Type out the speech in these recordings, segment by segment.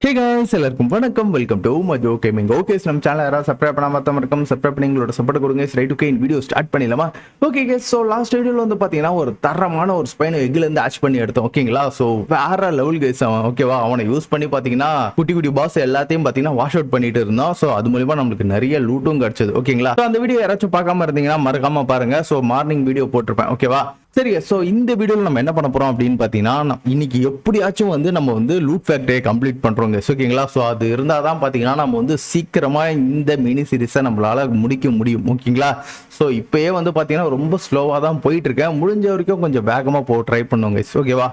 ஹே guys எல்லாருக்கும் வணக்கம் welcome to மஜோ gaming. Okay நம்ம சேனல் யாராவது சப்ஸ்கிரைப் பண்ணாம மறக்காம சப்ஸ்கிரைப் பண்ணி உங்களோட சப்போர்ட் கொடுங்க. ரைட் ஓகே வீடியோ ஸ்டார்ட் பண்ணிடலாமா? ஓகே गाइस ஸோ லாஸ்ட் வீடியோல வந்து பாத்தீங்கன்னா ஒரு தரமான ஒரு ஸ்பைன் எக்ல இருந்து ஆச் பண்ணி எடுத்தோம். ஓகேங்களா? ஸோ வேற லெவல் गाइस அவன் ஓகேவா அவனை யூஸ் பண்ணி பாத்தீங்கன்னா குட்டி குட்டி பாஸ் எல்லாத்தையும் பாத்தீங்கன்னா வாஷ் அவுட் பண்ணிட்டு இருந்தோம். ஸோ அது மூலமா நமக்கு நிறைய லூட்டும் கிடைச்சது. ஓகேங்களா? ஸோ அந்த வீடியோ யாராச்சும் பார்க்காம இருந்தீங்கன்னா மறக்காம பாருங்க. ஸோ மார்னிங் வீடியோ போட்டிருப்பேன். ஓகேவா? சரி, ஸோ இந்த வீடியோவில் நம்ம என்ன பண்ண போறோம் அப்படின்னு பார்த்தீங்கன்னா இன்னைக்கு எப்படியாச்சும் வந்து நம்ம வந்து லூட் ஃபேக்டரியை கம்ப்ளீட் பண்றோங்க. ஓகேங்களா? ஸோ அது இருந்தால் தான் பார்த்தீங்கன்னா நம்ம வந்து சீக்கிரமா இந்த மினி சீரிஸை நம்மளால முடிக்க முடியும். ஓகேங்களா? ஸோ இப்பயே வந்து பார்த்தீங்கன்னா ரொம்ப ஸ்லோவாக தான் போயிட்டு இருக்கேன். முடிஞ்ச வரைக்கும் கொஞ்சம் வேகமாக போக ட்ரை பண்ணுவோங்க. ஓகேவா?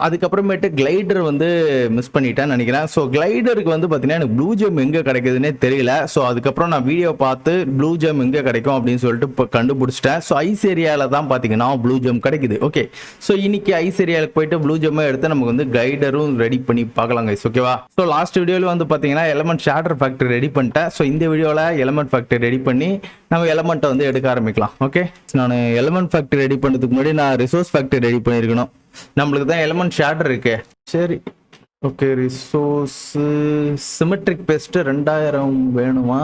அதுக்கப்புறமேட்டு கிளைடர் வந்து மிஸ் பண்ணிட்டேன்னு நினைக்கிறேன். ஸோ கிளைடருக்கு வந்து பார்த்தீங்கன்னா எனக்கு ப்ளூ ஜெம் எங்கே கிடைக்குதுன்னே தெரியல. ஸோ அதுக்கப்புறம் நான் வீடியோ பார்த்து ப்ளூ ஜெம் எங்கே கிடைக்கும் அப்படின்னு சொல்லிட்டு இப்போ கண்டுபிடிச்சிட்டேன். ஸோ ஐஸ் ஏரியாவில் தான் பார்த்தீங்கன்னா ப்ளூ ஜெம் கிடைக்குது. ஓகே, ஸோ இன்னைக்கு ஐஸ் ஏரியாவுக்கு போயிட்டு ப்ளூ ஜெம்மை எடுத்து நமக்கு வந்து கைடரும் ரெடி பண்ணி பார்க்கலாம் கைஸ். ஓகேவா? ஸோ லாஸ்ட் வீடியோவில் வந்து பார்த்தீங்கன்னா எலமெண்ட் ஷேட்டர் ஃபேக்டரி ரெடி பண்ணிட்டேன். ஸோ இந்த வீடியோவில் எலமெண்ட் ஃபேக்டரி ரெடி பண்ணி நம்ம எலமெண்ட்டை வந்து எடுக்க ஆரம்பிக்கலாம். ஓகே, நான் எலமெண்ட் ஃபேக்டரி ரெடி பண்ணுறதுக்கு முன்னாடி நான் ரிசோர்ஸ் ஃபேக்டரி ரெடி பண்ணியிருக்கணும். நம்மளுக்கு தான் எலமெண்ட் ஷேட்டர் இருக்கு. சரி, ஓகே. ரிசோர்ஸ் சிமெட்ரிக் பேஸ்ட் 2000 வேணுமா?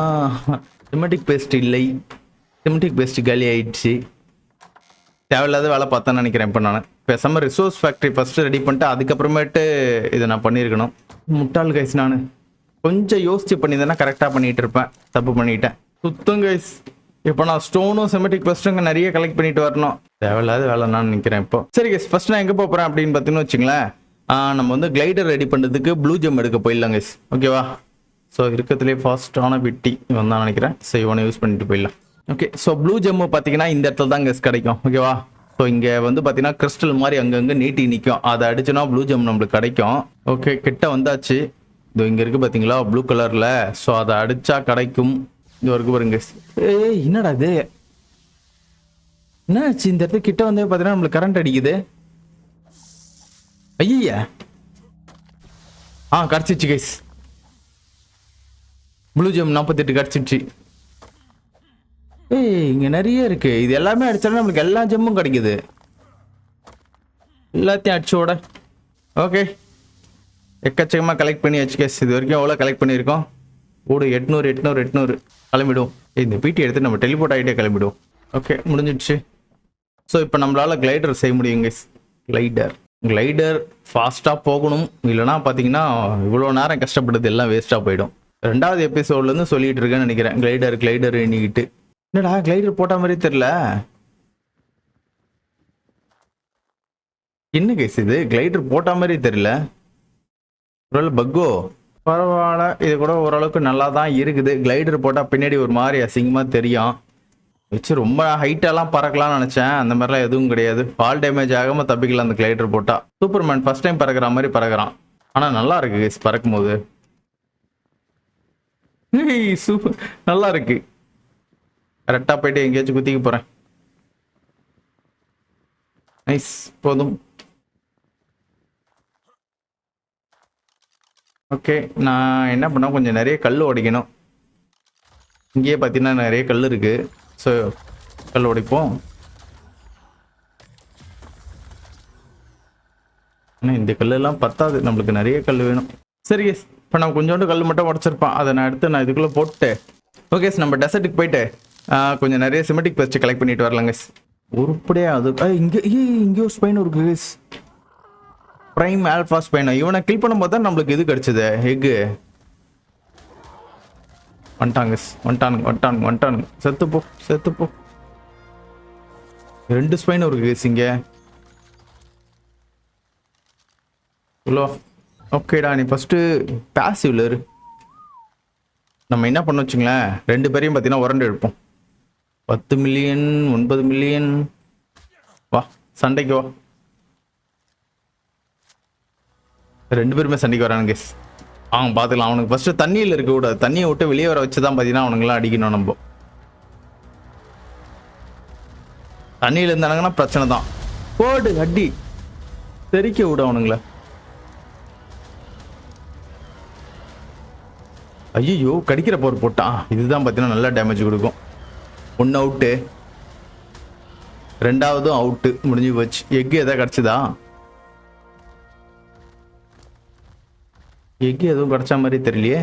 சிமெட்ரிக் பேஸ்ட் இல்லை, சிமெட்ரிக் பேஸ்ட் காலி ஆயிடுச்சு. தேவையில்லாத வேலை பார்த்தேன்னு நினைக்கிறேன். இப்போ நான் பேசாமல் ரிசோர்ஸ் ஃபேக்ட்ரி ஃபஸ்ட்டு ரெடி பண்ணிட்டு அதுக்கப்புறமேட்டு இதை நான் பண்ணியிருக்கணும். முட்டாள் கைஸ், நான் கொஞ்சம் யோசிச்சு பண்ணியிருந்தேன்னா கரெக்டாக பண்ணிகிட்டு இருப்பேன். தப்பு பண்ணிட்டேன் சுத்தம் கைஸ். இப்போ நான் ஸ்டோனும் சிமெட்டிக் ஃபஸ்ட்டுங்க நிறைய கலெக்ட் பண்ணிட்டு வரணும். தேவையில்லாத வேலை நான் நினைக்கிறேன் இப்போ. சரி கைஸ், ஃபஸ்ட் நான் எங்கே போகிறேன் அப்படின்னு பார்த்தீங்கன்னு வச்சுங்களேன், நம்ம வந்து கிளைடர் ரெடி பண்ணுறதுக்கு ப்ளூ ஜெம் எடுக்க போயிடலாம் கைஸ். ஓகேவா? ஸோ இருக்கிறதுலே ஃபாஸ்ட்டான விட்டி இவன் தான் நினைக்கிறேன். ஸோ இவனை யூஸ் பண்ணிட்டு போயிடலாம். ஓகே, ஸோ ப்ளூ ஜெம்மு பார்த்தீங்கன்னா இந்த இடத்துல தான் கெஸ் கிடைக்கும். ஓகேவா? ஸோ இங்கே வந்து பார்த்தீங்கன்னா கிறிஸ்டல் மாதிரி அங்கங்கே நீட்டி நிற்கும். அதை அடிச்சுனா ப்ளூ ஜெம் நம்மளுக்கு கிடைக்கும். ஓகே, கிட்ட வந்தாச்சு. இது இங்கே இருக்குது பார்த்தீங்களா ப்ளூ கலரில். ஸோ அதை அடித்தா கிடைக்கும். இது வரைக்கும் பாருங்க. ஏய், என்னடா இது? என்னாச்சு இந்த இடத்துல கிட்ட வந்து பார்த்தீங்கன்னா நம்மளுக்கு கரண்ட் அடிக்குது. ஐயா, கிடச்சிச்சு கைஸ். ப்ளூ ஜெம் 48 கிடச்சிச்சு. ஏய், இங்க நிறைய இருக்கு. இது எல்லாமே அடிச்சாலும் நம்மளுக்கு எல்லா ஜெம்மும் கிடைக்குது. எல்லாத்தையும் அடிச்சோட. ஓகே, எக்கச்சக்கமாக கலெக்ட் பண்ணி கேஸ். இது வரைக்கும் எவ்வளோ கலெக்ட் பண்ணியிருக்கோம்? ஓடு 800 கிளம்பிடுவோம். இந்த பிடி எடுத்து நம்ம டெலிபோர்ட் ஆகிட்டே கிளம்பிடுவோம். ஓகே, முடிஞ்சிடுச்சு. ஸோ இப்போ நம்மளால கிளைடர் செய்ய முடியும் கைஸ். கிளைடர் ஃபாஸ்ட்டாக போகணும். இல்லைனா பார்த்தீங்கன்னா இவ்வளோ நேரம் கஷ்டப்பட்டது எல்லாம் வேஸ்ட்டாக போயிடும். 2வது எபிசோட்லேருந்து சொல்லிட்டு இருக்கேன்னு நினைக்கிறேன். கிளைடர் எண்ணிக்கிட்டு. என்னடா கிளைடர் போட்ட மாதிரி தெரியல. என்ன கேஸ் இது? கிளைடர் போட்ட மாதிரி தெரியல. ஒரு பக்கோ பரவாயில்ல, இது கூட ஓரளவுக்கு நல்லா தான் இருக்குது. கிளைடர் போட்டால் பின்னாடி ஒரு மாதிரி அசிங்கமாக தெரியும். வச்சு ரொம்ப ஹைட்டெல்லாம் பறக்கலாம்னு நினச்சேன். அந்த மாதிரிலாம் எதுவும் கிடையாது. ஃபால் டேமேஜ் ஆகாமல் தப்பிக்கலாம் அந்த கிளைடர் போட்டால். சூப்பர்மேன் ஃபர்ஸ்ட் டைம் பறக்கிற மாதிரி பறக்கிறான். ஆனால் நல்லா இருக்கு கேஸ் பறக்கும் போது. சூப்பர், நல்லா இருக்கு. கரெக்டாக போயிட்டு எங்கேயாச்சும் குத்திக்க போகிறேன். நைஸ், போதும். ஓகே, நான் என்ன பண்ணேன், கொஞ்சம் நிறைய கல் உடைக்கணும். இங்கேயே பார்த்தீங்கன்னா நிறைய கல் இருக்குது. ஸோ கல் உடைப்போம். ஆனால் இந்த கல்லெல்லாம் பத்தாது, நம்மளுக்கு நிறைய கல் வேணும். சரி கேஸ், இப்போ நான் கொஞ்சோண்டு கல் மட்டும் உடச்சிருப்பான். அதை நான் எடுத்து நான் இதுக்குள்ளே போட்டு ஓகே நம்ம டெசர்ட்டுக்கு போயிட்டு கொஞ்சம் நிறைய சிமெட்டிக் பேஸ்ட் கலெக்ட் பண்ணிட்டு வரலாங்க. உருப்படியா அது இங்கே ஒரு ஸ்பைன் இருக்கு கேஸ். Prime alpha spine. இவனை கில் பண்ணும்போது தான் நம்மளுக்கு இது கிடைச்சது எக்கு. வந்துட்டானுங்க. செத்துப்போ. 2 ஸ்பைன் இருக்கு கேஸ் இங்கே. ஹலோ, ஓகேடா, நீ ஃபஸ்ட்டு பேசிவ்ல இரு. நம்ம என்ன பண்ண வச்சுங்களேன், 2 பேரையும் பார்த்தீங்கன்னா உரண்டு எடுப்போம். 10 மில்லியன் 9 மில்லியன். வா சண்டைக்கு வா. 2 பேருமே சண்டைக்கு வரானு கேஸ். பார்த்துக்கலாம். அவனுக்கு ஃபர்ஸ்ட் தண்ணியில் இருக்க கூடாது. தண்ணியை விட்டு வெளியே வர வச்சு தான் பார்த்தீங்கன்னா அவனுங்களாம் அடிக்கணும். நம்ம தண்ணியில் இருந்தானுங்கன்னா பிரச்சனை தான். போடு அடி தெரிக்க விட அவனுங்கள. ஐயோ, கடிக்கிற போர் போட்டான். இதுதான் பார்த்தீங்கன்னா நல்லா டேமேஜ் கொடுக்கும். 1 அவுட்டு, 2வதும் அவுட்டு. முடிஞ்சு போச்சு. எக்கு எதாவது கிடச்சிதா? எக்கு எதுவும் கிடைச்ச மாதிரி தெரியலையே.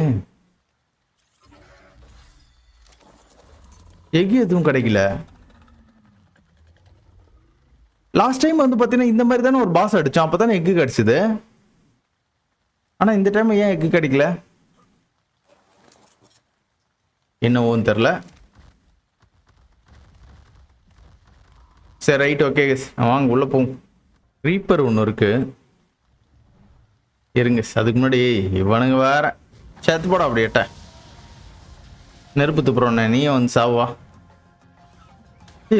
எக்கு எதுவும் கிடைக்கல. லாஸ்ட் டைம் வந்து பார்த்தீங்கன்னா இந்த மாதிரி தானே ஒரு பாஸ் அடிச்சோம், அப்போ தானே எக்கு கிடைச்சிது. ஆனால் இந்த டைம் ஏன் எக்கு கிடைக்கல என்னவோன்னு தெரில. சரி ரைட் ஓகே வாங்க உள்ளே போவோம். ரீப்பர் ஒன்று இருக்கு இருங்க. அதுக்கு முன்னாடி இவனுங்க வேற சேர்த்து போட அப்படி எட்ட நெருப்பு துப்புறோண்ணே, நீயும் வந்து சாவா.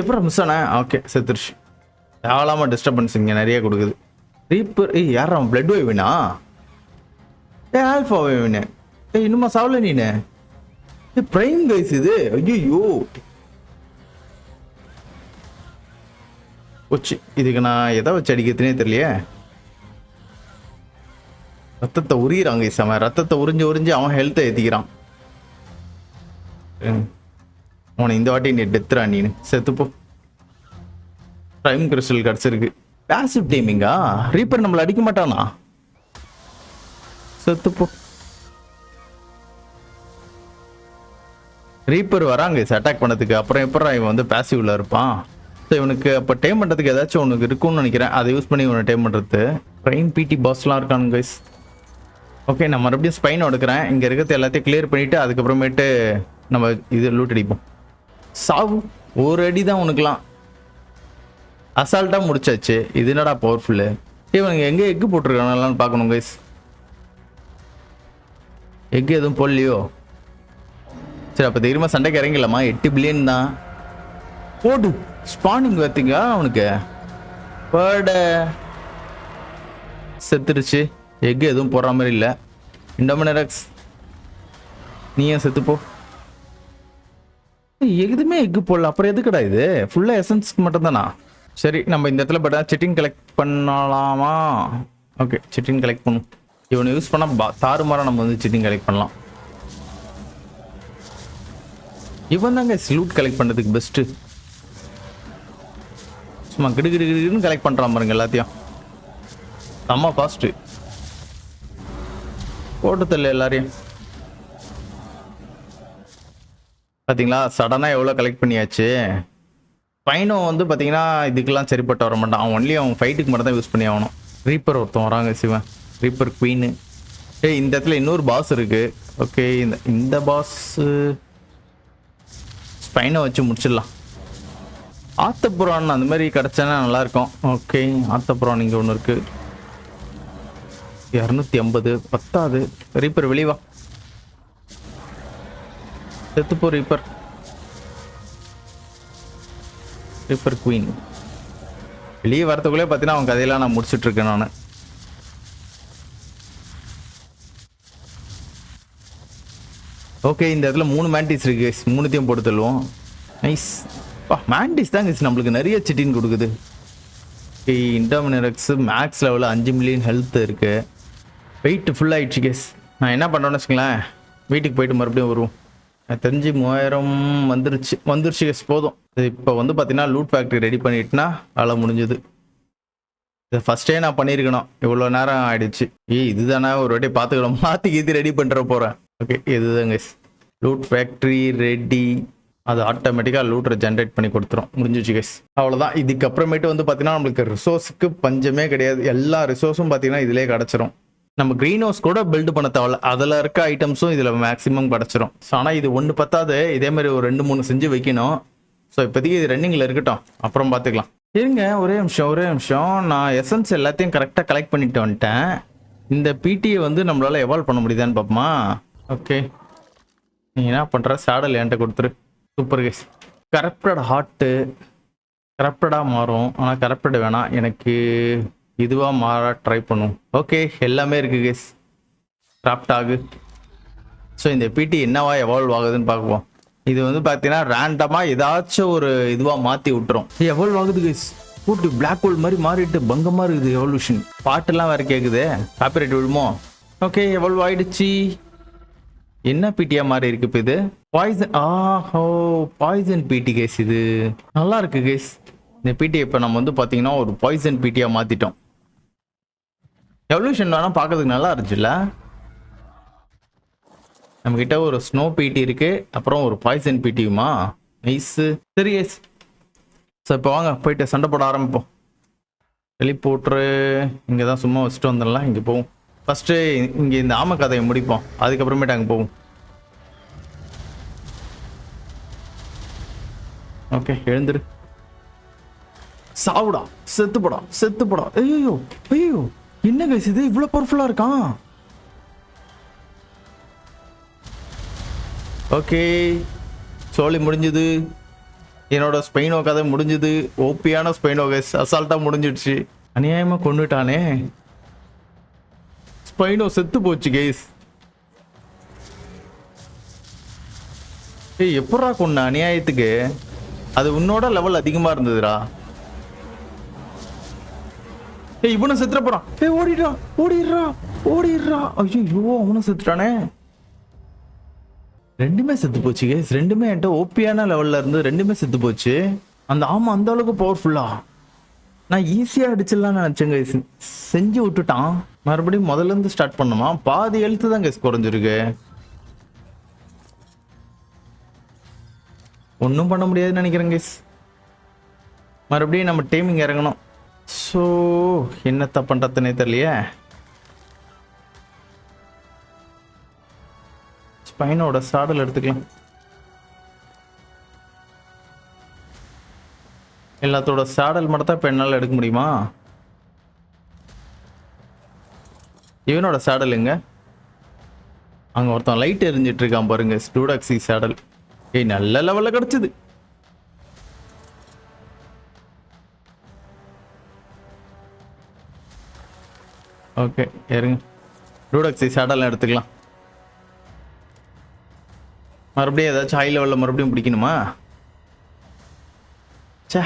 எப்பறம் மிஸ் ஆனே. ஓகே செத்துருச்சு. தேவலாம டிஸ்டர்பன்ஸ் இங்கே நிறைய கொடுக்குது. ரீப்பர் யாரா பிளட் வேவினா? ஆல்ஃபா வேவினு. இன்னுமா சாவல நீனு? பிரைம் கைஸ் இது. ஐயோ போச்சு. இதுக்கு நான் எதை வச்சு அடிக்கிறதுனே தெரியலையே. ரத்தத்தை உரியிறாங்க செம. ரத்தத்தை உறிஞ்சு உறிஞ்சு அவன் ஹெல்த்தை ஏற்றிக்கிறான். அவனை இந்த வாட்டி நீ டெத்துறா நீனு. செத்துப்போ. டைம் கிறிஸ்டல் கிடச்சிருக்கு. பேசிவ் டீமிங்கா? ரீப்பர் நம்மளை அடிக்க மாட்டானா? செத்துப்போ. ரீப்பர் வராங்க அட்டாக் பண்ணதுக்கு. அப்புறம் எப்படா இவன் வந்து பேசிவ்ல இருப்பான்? ஸோ இவனுக்கு அப்போ டைம் பண்ணுறதுக்கு ஏதாச்சும் ஒன்று இருக்கும்னு நினைக்கிறேன். அதை யூஸ் பண்ணி இவனை டைம் பண்ணுறது. ட்ரெயின் பிடி பாஸ்லாம் இருக்கானுங்க கைஸ். ஓகே நான் மறுபடியும் ஸ்பைன் எடுக்கிறேன். இங்கே இருக்கிறது எல்லாத்தையும் கிளியர் பண்ணிவிட்டு அதுக்கப்புறமேட்டு நம்ம இது லூட் அடிப்போம். சாவு ஒரு அடி தான் உனக்குலாம். அசால்ட்டாக முடிச்சாச்சு. இது என்னடா பவர்ஃபுல்லு. இவனுங்க எங்கே எக்கு போட்டிருக்காங்களான்னு பார்க்கணும் கைஸ். எக்கு எதுவும் போடலையோ? சரி அப்போ தைரியமாக சண்டைக்கு இறங்கிடலாமா? 8 பில்லியன் தான் போடு. ஸ்பானிங் பார்த்தீங்க அவனுக்கு பேர்டு செத்துருச்சு. எக்கு எதுவும் போடுற மாதிரி இல்லை. இண்டோமினரக்ஸ் நீயும் செத்துப்போ. எதுவுமே எக்கு போடல. அப்புறம் எதுக்குடா இது? ஃபுல்லாக எசன்ஸ்க்கு மட்டும் தானா? சரி நம்ம இந்த இடத்துல பட் சிட்டிங் கலெக்ட் பண்ணலாமா? ஓகே சிட்டிங் கலெக்ட் பண்ணும். இவனை யூஸ் பண்ணால் தாறுமாறாக நம்ம வந்து சிட்டிங் கலெக்ட் பண்ணலாம். இவன் தாங்க லூட் கலெக்ட் பண்ணுறதுக்கு பெஸ்ட்டு. சும்மா கிடுகிடுன்னு கலெக்ட் பண்ணுறான் பாருங்க எல்லாத்தையும். செம்ம ஃபாஸ்ட்டு. போட்டு தரல எல்லாரையும். பார்த்தீங்களா சடனாக எவ்வளோ கலெக்ட் பண்ணியாச்சு. பையனும் வந்து பார்த்தீங்கன்னா இதுக்கெல்லாம் சரிப்பட்டு வர மாட்டான். அவன் ஒன்லி அவன் ஃபைட்டுக்கு மட்டும் தான் யூஸ் பண்ணி ஆகணும். ரீப்பர் ஒருத்தன் வராங்க சிவன். Reaper queen. இந்த இடத்துல இன்னொரு பாஸ் இருக்குது. ஓகே இந்த பாஸு ஸ்பைனை வச்சு முடிச்சிடலாம். ஆத்தப்புறான் அந்த மாதிரி கிடச்சானா நல்லாயிருக்கும். ஓகே ஆத்தப்புறான் இங்கே ஒன்று இருக்குது. 250 பத்தாது. ரீப்பர் வெளிவா. செத்துப்போ ரீப்பர். ரீப்பர் குவீன் வெளியே வரத்துக்குள்ளே பார்த்தீங்கன்னா அவன் கதையெல்லாம் நான் முடிச்சுட்ருக்கேன் நான். ஓகே இந்த இடத்துல 3 மேண்டிஸ் இருக்கு. 3த்தையும் போட்டு தள்ளுவோம். நைஸ். மேண்டிஸ் தான் நம்மளுக்கு நிறைய சிட்டின்னு கொடுக்குது. ஓகே இண்டோமினரக்ஸ் மேக்ஸ் லெவலில் 5 மில்லியன் ஹெல்த் இருக்கு. வெயிட் ஃபுல் ஆகிடுச்சு கேஸ். நான் என்ன பண்ணுறேன்னு வச்சுங்களேன், வீட்டுக்கு போயிட்டு மறுபடியும் வருவோம். எனக்கு தெரிஞ்சு 3000 வந்துருச்சு கேஸ் போதும். இப்போ வந்து பார்த்தீங்கன்னா லூட் ஃபேக்ட்ரி ரெடி பண்ணிட்டுனா வேலை முடிஞ்சுது. இதை ஃபஸ்ட்டே நான் பண்ணியிருக்கணும். இவ்வளோ நேரம் ஆகிடுச்சு. இதுதானே ஒரு வாட்டி பார்த்துக்கலாம். மாற்றி ரெடி பண்ணுற போகிறேன். ஓகே இதுதான் கைஸ் லூட் ஃபேக்ட்ரி ரெடி. அது ஆட்டோமேட்டிக்காக லூட்டரை ஜென்ரேட் பண்ணி கொடுத்துரும். முடிஞ்சிச்சு கைஸ் அவ்வளோதான். இதுக்கப்புறமேட்டு வந்து பார்த்தீங்கன்னா நம்மளுக்கு ரிசோர்ஸுக்கு பஞ்சமே கிடையாது. எல்லா ரிசோர்ஸும் பார்த்தீங்கன்னா இதிலே கிடச்சிரும். நம்ம க்ரீன் ஹவுஸ் கூட பில்டு பண்ண தேவையில்ல. அதில் இருக்க ஐட்டம்ஸும் இதில் மேக்ஸிமம் கிடச்சிரும். ஸோ ஆனால் இது ஒன்று பத்தாது. இதேமாதிரி ஒரு 2-3 செஞ்சு வைக்கணும். ஸோ இப்போதைக்கு இது ரன்னிங்கில் இருக்கட்டும், அப்புறம் பார்த்துக்கலாம். இருங்க ஒரே நிமிஷம். நான் எசன்ஸ் எல்லாத்தையும் கரெக்டாக கலெக்ட் பண்ணிட்டு வந்துட்டேன். இந்த பிடியை வந்து நம்மளால் எவால்வ் பண்ண முடியுதான்னு பார்ப்போமா? ஓகே நீ என்ன பண்ணுற? சேடல் என்கிட்ட கொடுத்துரு. Super case. கரப்டட் ஹார்ட்டு கரப்டடாக மாறும். ஆனால் கரப்டட் வேணாம், எனக்கு இதுவாக மாற ட்ரை பண்ணும். ஓகே எல்லாமே இருக்குது கேஸ். கிராஃப்ட் ஆகு. ஸோ இந்த பிடி என்னவா எவால்வ் ஆகுதுன்னு பார்க்குவோம். இது வந்து பார்த்தீங்கன்னா ரேண்டமாக ஏதாச்சும் ஒரு இதுவாக மாற்றி விட்டுரும். எவால்வ் ஆகுது கேஸ். கூட்டு பிளாக் ஹோல் மாதிரி மாறிட்டு பங்கமாக இருக்குது எவல்யூஷன். பாட்டெல்லாம் வேறு கேட்குது. காப்பிரைட் விழுமோ? ஓகே எவால்வ் ஆகிடுச்சு. என்ன பிடியா மாதிரி இருக்கு இப்போ இது? பாய்சன். பாய்சன் பிடி கேஸ். இது நல்லா இருக்கு கேஸ். இந்த பிடி இப்போ நம்ம வந்து பார்த்தீங்கன்னா ஒரு பாய்சன் பிடியா மாற்றிட்டோம். எவல்யூஷன் வேணால் பார்க்கறதுக்கு நல்லா இருந்துச்சுல்ல? நம்மக்கிட்ட ஒரு ஸ்னோ பீட்டி இருக்கு, அப்புறம் ஒரு பாய்சன் பீட்டியுமா. நைஸு. சரி எஸ். ஸோ இப்போ வாங்க போயிட்டு சண்டை போட ஆரம்பிப்போம். டெலிபோர்ட்ரு இங்கே தான் சும்மா வச்சுட்டு வந்துடலாம். இங்கே போவோம். ஃபஸ்ட்டு இங்கே இந்த ஆமை கதையை முடிப்போம், அதுக்கப்புறமேட்டு அங்கே போவோம். ஓகே எழுந்துரு. சாவுடா, செத்துப்படா செத்துப்படா. ஐயோ ஐயோ, என்ன கைஸ் இது இவ்வளோ பவர்ஃபுல்லாக இருக்கான். ஓகே சோலி முடிஞ்சுது. என்னோட ஸ்பெயினோ கதை முடிஞ்சுது. ஓபியான ஸ்பெயினோ கைஸ் அசால்ட்டாக முடிஞ்சிடுச்சு. அநியாயமாக கொண்டுட்டானே. ஸ்பைனோ செத்து போச்சு கைஸ். ஏய் எப்படா கொண்ட அநியாயத்துக்கு? அது உன்னோட லெவல் அதிகமா இருந்ததுடா. ஏய் இவனை செத்துற போறான். ஏய் ஓடிடுறா ஓடிடுறா ஓடிடுறா. ஐயோ அவனும் செத்துட்டானே. ரெண்டுமே செத்து போச்சு கைஸ். ரெண்டுமே என்கிட்ட ஓபியான லெவல்ல இருந்து ரெண்டுமே செத்து போச்சு. அந்த ஆமா அந்த அளவுக்கு பவர்ஃபுல்லா. நான் ஈஸியா அடிச்சிடலாம்னு நினைச்சேன் கைஸ். செஞ்சு விட்டுட்டான். மறுபடியும் முதல்ல இருந்து ஸ்டார்ட் பண்ணுமா? பாதி எழுத்து தான் கைஸ் குறைஞ்சிருக்கு. ஒன்றும் பண்ண முடியாதுன்னு நினைக்கிறேன் கைஸ். மறுபடியும் நம்ம டைமிங் இறங்கணும். ஸோ என்னத்த பண்ணுறதுனே தெரியலையே. ஸ்பைனோட சாடல் எடுத்துக்கலாம். எல்லாத்தோட சாடல் மட்டும் தான் இப்போ என்னால் எடுக்க முடியுமா? இவனோட சாடல் எங்க? அங்கே ஒருத்தன் லைட் எரிஞ்சிட்டு இருக்கான் பாருங்க. ஸ்டூடாக்ஸி சாடல். ஏய் நல்ல லெவலில் கிடச்சிது. ஓகே இருங்க, டூடாக்ஸி சாடல் எடுத்துக்கலாம். மறுபடியும் ஏதாச்சும் ஹை லெவலில் மறுபடியும் பிடிக்கணுமா? சே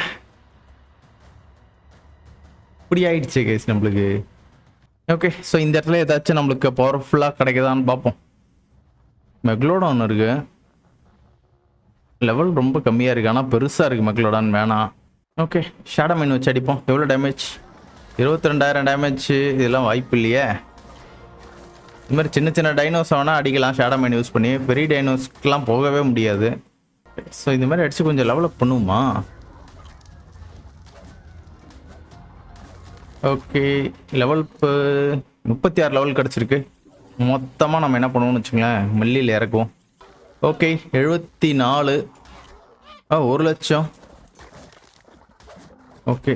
இப்படி ஆயிடுச்சு கேஸ் நம்மளுக்கு. ஓகே ஸோ இந்த இடத்துல ஏதாச்சும் நம்மளுக்கு பவர்ஃபுல்லாக கிடைக்குதான்னு பார்ப்போம். மெக்லோடான் இருக்கு, லெவல் ரொம்ப கம்மியாக இருக்குது, ஆனால் பெருசாக இருக்குது மெக்லோடான். வேணாம். ஓகே ஷேடோ மைன் வச்சு அடிப்போம். எவ்வளோ டேமேஜ்? 22,000 டேமேஜ். இதெல்லாம் வாய்ப்பு இல்லையே. இது மாதிரி சின்ன சின்ன டைனோஸ் வேணால் அடிக்கலாம் ஷேடோ மைன் யூஸ் பண்ணி. பெரிய டைனோஸ்க்கெலாம் போகவே முடியாது. ஸோ இந்த மாதிரி அடித்து கொஞ்சம் லெவலப் பண்ணுவோமா? ஓகே லெவல் இப்போ 36 லெவல் கிடச்சிருக்கு. மொத்தமாக நம்ம என்ன பண்ணுவோம்னு வச்சுங்களேன், மில்லியில் இறக்குவோம். ஓகே 74. 1,00,000. ஓகே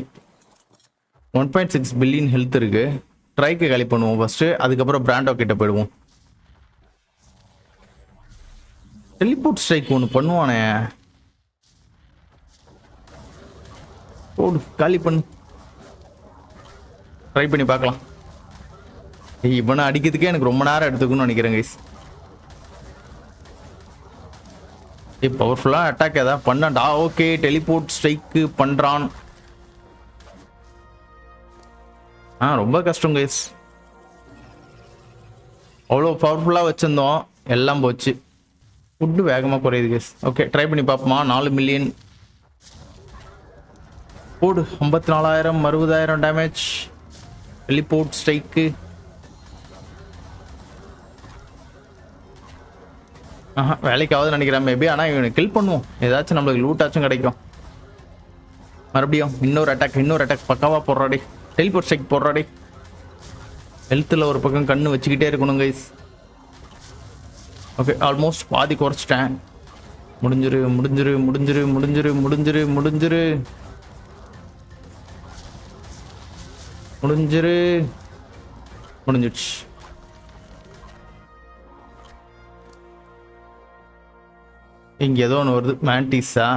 1.6 பில்லியன் ஹெல்த் இருக்கு. ட்ரைக்கு காலி பண்ணுவோம் ஃபர்ஸ்ட், அதுக்கப்புறம் பிராண்டோ கிட்ட போயிடுவோம். டெலிபோர்ட் ஸ்ட்ரைக் ஒன்று பண்ணுவானே. ஓடு காலி பண்ணு. ட்ரை பண்ணி பார்க்கலாம். இவனை அடிக்கிறதுக்கே எனக்கு ரொம்ப நேரம் எடுத்துக்கணும்னு நினைக்கிறேன் கைஸ். பவர்ஃபுல்லாக அட்டாக் ஏதாவது பண்ணான்டா. ஓகே டெலிபோர்ட் ஸ்ட்ரைக்கு பண்ணுறான். ரொம்ப கஷ்டம் கைஸ். அவ்வளோ பவர்ஃபுல்லாக வச்சுருந்தோம், எல்லாம் போச்சு. ஃபுட்டு வேகமாக குறையுது கைஸ். ஓகே ட்ரை பண்ணி பார்ப்போமா? 4 மில்லியன் போடு. 54,000 60,000 டேமேஜ். Teleport strike. வேலைக்கு ஆகுதுன்னு நினைக்கிறேன் மேபி. ஆனால் இவனை கில் பண்ணுவோம், ஏதாச்சும் நம்மளுக்கு லூட்டாச்சும் கிடைக்கும். மறுபடியும் இன்னொரு அட்டாக் பக்காவாக போடுறாடி. Teleport strike போடுறாடி. ஹெல்த்தில் ஒரு பக்கம் கண்ணு வச்சுக்கிட்டே இருக்கணும் கைஸ். ஓகே ஆல்மோஸ்ட் பாதி குறைச்சிட்டேன். முடிஞ்சிரு முடிஞ்சிரு முடிஞ்சிரு முடிஞ்சிரு முடிஞ்சிரு முடிஞ்சிரு முடிஞ்சிரு முடிஞ்சிடுச்சு. இங்கே ஏதோ ஒன்று வருது. மேண்டிஸா?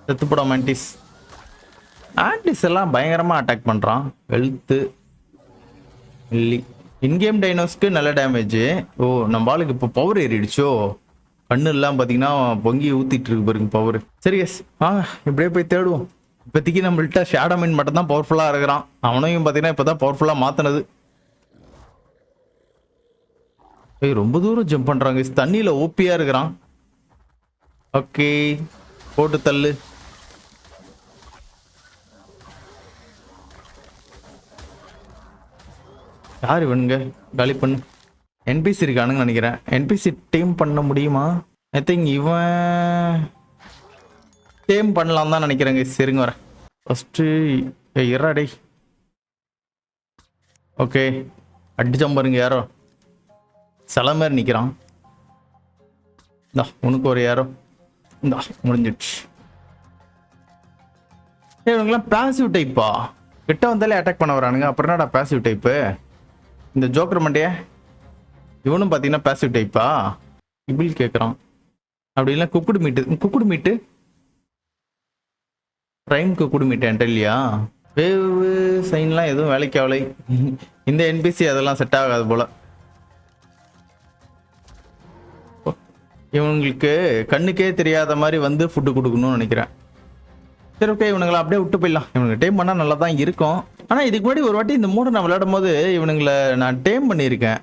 செத்துப்படா மேண்டிஸ். மேண்டிஸ் எல்லாம் பயங்கரமாக அட்டாக் பண்ணுறான். ஹெல்த்து இல்லை. இன்கேம் டைனோஸ்க்கு நல்ல டேமேஜ். ஓ நம்ம ஆளுக்கு இப்போ பவர் ஏறிடுச்சோ. கண்ணு எல்லாம் பார்த்தீங்கன்னா பொங்கி ஊற்றிட்டு இருக்கு பாருங்க பவர். சரி எஸ் வாங்க இப்படியே போய் தேடுவோம். இப்போதைக்கு நம்மள்கிட்ட ஷேடோ மைன் மட்டும் தான் பவர்ஃபுல்லாக இருக்கிறான். அவனையும் பார்த்தீங்கன்னா இப்போ தான் பவர்ஃபுல்லாக மாற்றினது. ஏய் ரொம்ப தூரம் ஜம்ப் பண்ணுறாங்க. தண்ணியில் ஓப்பியாக இருக்கிறான். ஓகே போட்டு தள்ளு. யார் வேணுங்க? காலி பண்ணு. என்பிசி இருக்கானுன்னு நினைக்கிறேன். என்பிசி டீம் பண்ண முடியுமா? ஐ திங்க் இவன் டீம் பண்ணலாம் தான் நினைக்கிறேங்க. சரிங்க வரேன். ஃபஸ்ட்டு இறாடே. ஓகே அடிச்சம் பாருங்க. யாரோ சில மாதிரி நிற்கிறான். இந்தா உனக்கு ஒரு யாரோ. இந்தா முடிஞ்சிடுச்சு. இவனுங்களாம் பேசிவ் டைப்பா. கிட்ட வந்தாலே அட்டாக் பண்ண வரானுங்க. அப்புறம் என்னடா பேசிவ் டைப்பு? இந்த ஜோக்கர் மண்டையே இவனும் பார்த்தீங்கன்னா பேசிவ் டைப்பா. இபில் கேட்குறான். அப்படி இல்லை குக்குடு மீட்டு ப்ரைம் குக்குடு மீட்டு என்கிட்ட இல்லையா? வேவு சைன்லாம் எதுவும் வேலைக்கு ஆகலை. இந்த என்பிசி அதெல்லாம் செட் ஆகாது போல. இவங்களுக்கு கண்ணுக்கே தெரியாத மாதிரி வந்து ஃபுட்டு கொடுக்கணும்னு நினைக்கிறேன். சரி ஓகே இவனுங்களை அப்படியே விட்டு போயிடலாம். இவனுக்கு டேம் பண்ணால் நல்லா தான் இருக்கும். ஆனால் இதுக்கு முன்னாடி ஒரு வாட்டி இந்த மூடை நான் விளையாடும் போது இவனுங்களை நான் டேம் பண்ணியிருக்கேன்.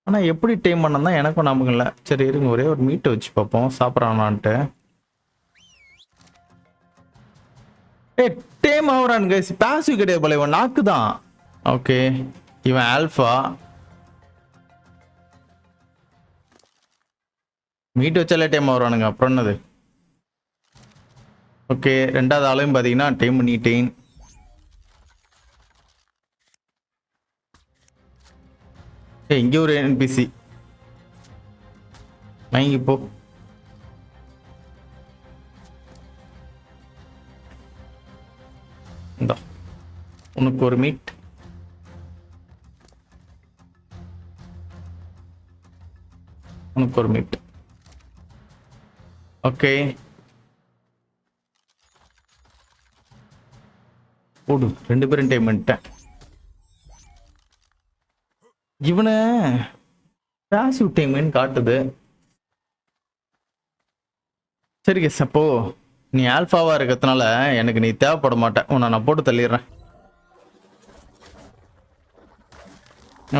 ஆனால் எப்படி டேம் பண்ணதான் தான் எனக்கும் ஞாபகம் இல்லை. சரி இருங்க ஒரே ஒரு மீட்டை வச்சு பார்ப்போம் சாப்பிட்றானான்ட்டு. டேம் ஆகுறானுங்க. பேசிவ் கிடையாது போல. இவன் நாக்கு தான். ஓகே இவன் ஆல்ஃபா. மீட் வச்சாலே டைம் ஆகுறானுங்க. அப்புறம் என்னது? ஓகே ரெண்டாவது ஆளையும் பார்த்தீங்கன்னா டைம் பண்ணிட்டேன். இங்கே ஒரு என்பிசி வாங்கி போ. இந்தா உனக்கு ஒரு மீட். உனக்கு ஒரு மீட். ஓகே போடு. 2 பேரும் டைம் பண்ணிட்டேன். இவனை பேசிவ் டைம்னு காட்டுது. சரி கேஸ் அப்போ நீ ஆல்ஃபாவா இருக்கிறதுனால எனக்கு நீ தேவைப்பட மாட்டேன். உன்னை நான் போட்டு தள்ளிடுறேன்.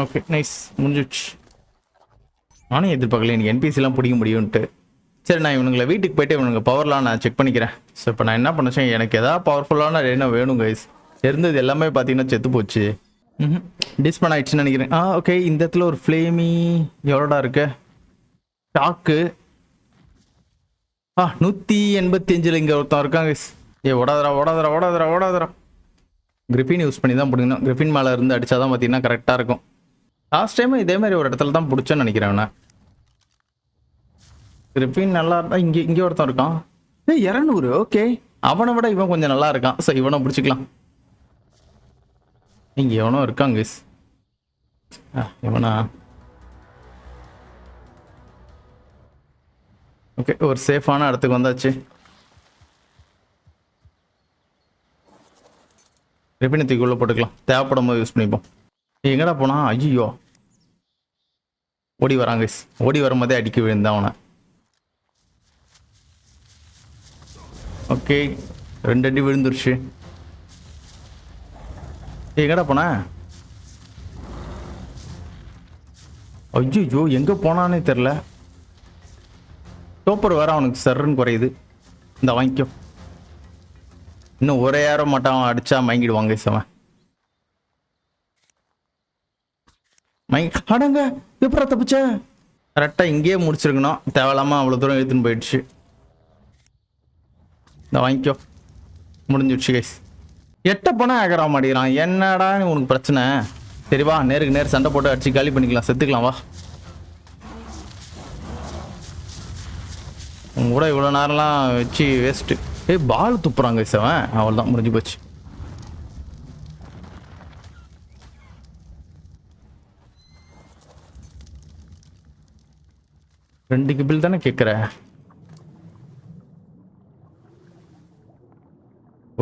ஓகே நைஸ் முடிஞ்சிடுச்சு. நானும் எதிர்பார்க்கல எனக்கு என்பிசிலாம் பிடிக்க முடியும்ன்ட்டு. சரி நான் இவனுங்களை வீட்டுக்கு போயிட்டு இவனுங்க பவர்லாம் நான் செக் பண்ணிக்கிறேன். ஸோ இப்போ நான் என்ன பண்ணேன், எனக்கு எதாவது பவர்ஃபுல்லான என்ன வேணும் கைஸ். இருந்தது எல்லாமே பார்த்தீங்கன்னா செத்து போச்சு. டிஸ்பன் ஆயிடுச்சுன்னு நினைக்கிறேன். ஓகே இந்த இடத்துல ஒரு ஃப்ளேமி எவ்வளோடா இருக்கு ஸ்டாக்கு. 185 இங்கே ஒருத்தன் இருக்காங்க கைஸ். ஓடாதரா. கிரிஃபின் யூஸ் பண்ணி தான் பிடிக்கணும். கிரிஃபின் மேலே இருந்து அடித்தா தான் பார்த்தீங்கன்னா கரெக்டாக இருக்கும். லாஸ்ட் டைம் இதே மாதிரி ஒரு இடத்துல தான் பிடிச்சேன்னு நினைக்கிறேன். நான் கிரிஃபின் நல்லா இருந்தா இங்கே ஒருத்தன் இருக்கான். 200. ஓகே அவனை விட இவன் கொஞ்சம் நல்லா இருக்கான். ஸோ இவனை பிடிச்சிக்கலாம். இங்கே எவனோ இருக்காங்க கைஸ். இவனா ஓகே ஒரு சேஃபான இடத்துக்கு வந்தாச்சு. ரெப்பினத்துக்கு உள்ள போட்டுக்கலாம். தேவைப்படும் போது யூஸ் பண்ணிப்போம். எங்கடா போனா? ஐயோ ஓடி வராங்க கைஸ். ஓடி வரும்போதே அடிக்க விழுந்தான் அவனை. ஓகே 2 அடி விழுந்துருச்சு. எங்கடா போன? ஐயோ எங்க போனானே தெரில. டோப்பர் வேற அவனுக்கு சர்ன்னு குறையுது. இந்த வாங்கிக்கோ. இன்னும் ஒரே யாரும் மட்டும் அடிச்சா மயங்கிடுவாங்க அவன். அடங்க எப்படா தப்பிச்ச? கரெக்டாக இங்கேயே முடிச்சிருக்கணும். தேவையில்லாமல் அவ்வளோ தூரம் எடுத்துன்னு போயிடுச்சு. இந்த வாங்கிக்கோ. முடிஞ்சிடுச்சு கைஸ். எட்ட போனால் ஆகிற மாட்டேங்கிறான். என்னடா உனக்கு பிரச்சனை? சரிவா நேருக்கு நேர் சண்டை போட்டு அடிச்சு காலி பண்ணிக்கலாம். செத்துக்கலாம் வா. உங்க கூட இவ்வளோ நேரம்லாம் வச்சு வேஸ்ட்டு. பால் துப்புறாங்க கைஸ் அவன். அவள் தான் முடிஞ்சு போச்சு. ரெண்டு கிபிள் தானே கேட்குற?